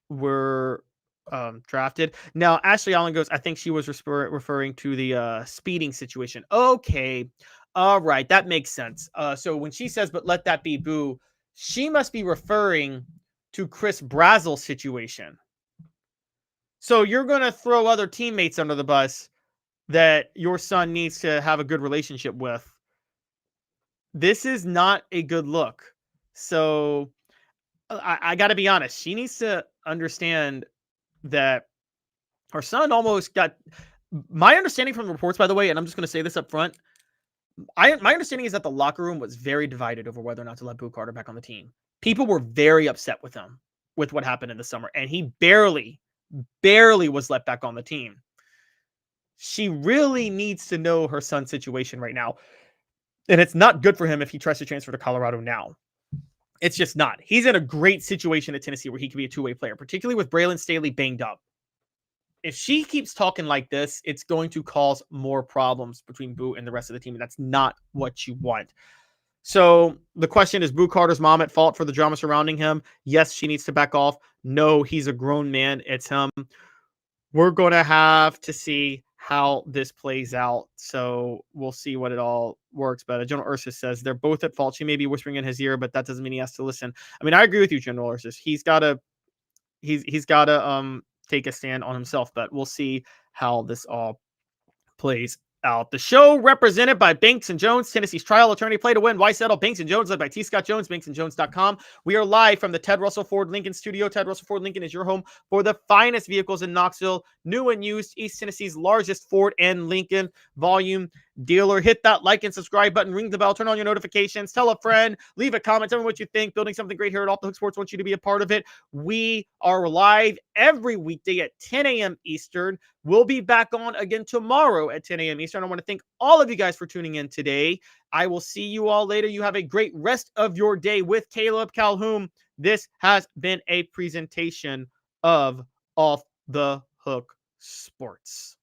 S1: were drafted? Now, Ashley Allen goes, I think she was referring to the speeding situation. Okay. All right. That makes sense. So when she says, but let that be Boo, she must be referring to Chris Brazel's situation. So you're going to throw other teammates under the bus that your son needs to have a good relationship with. This is not a good look. So I got to be honest. She needs to understand that her son almost got... My understanding from the reports, by the way, and I'm just going to say this up front, my understanding is that the locker room was very divided over whether or not to let Boo Carter back on the team. People were very upset with him, with what happened in the summer, and he barely was let back on the team. She really needs to know her son's situation right now, and it's not good for him if he tries to transfer to Colorado now. It's just not. He's in a great situation at Tennessee where he can be a two-way player, particularly with Braylon Staley banged up. If she keeps talking like this, it's going to cause more problems between Boo and the rest of the team, and that's not what you want. So the question is, Boo Carter's mom at fault for the drama surrounding him? Yes, she needs to back off. No, he's a grown man. It's him. We're going to have to see how this plays out. So we'll see what it all works. But General Ursus says they're both at fault. She may be whispering in his ear, but that doesn't mean he has to listen. I mean, I agree with you, General Ursus. He's gotta take a stand on himself, but we'll see how this all plays out. The show represented by Banks & Jones, Tennessee's trial attorney. Play to win. Why settle? Banks & Jones, led by T. Scott Jones, banksandjones.com. We are live from the Ted Russell Ford Lincoln studio. Ted Russell Ford Lincoln is your home for the finest vehicles in Knoxville, new and used, East Tennessee's largest Ford and Lincoln volume dealer. Hit that like and subscribe button, ring the bell, turn on your notifications, tell a friend, leave a comment, tell me what you think. Building something great here at Off the Hook Sports wants you to be a part of it. We are live every weekday at 10 a.m. Eastern. We'll be back on again tomorrow at 10 a.m. Eastern. I want to thank all of you guys for tuning in today. I will see you all later. You have a great rest of your day with Caleb Calhoun. This has been a presentation of Off the Hook Sports.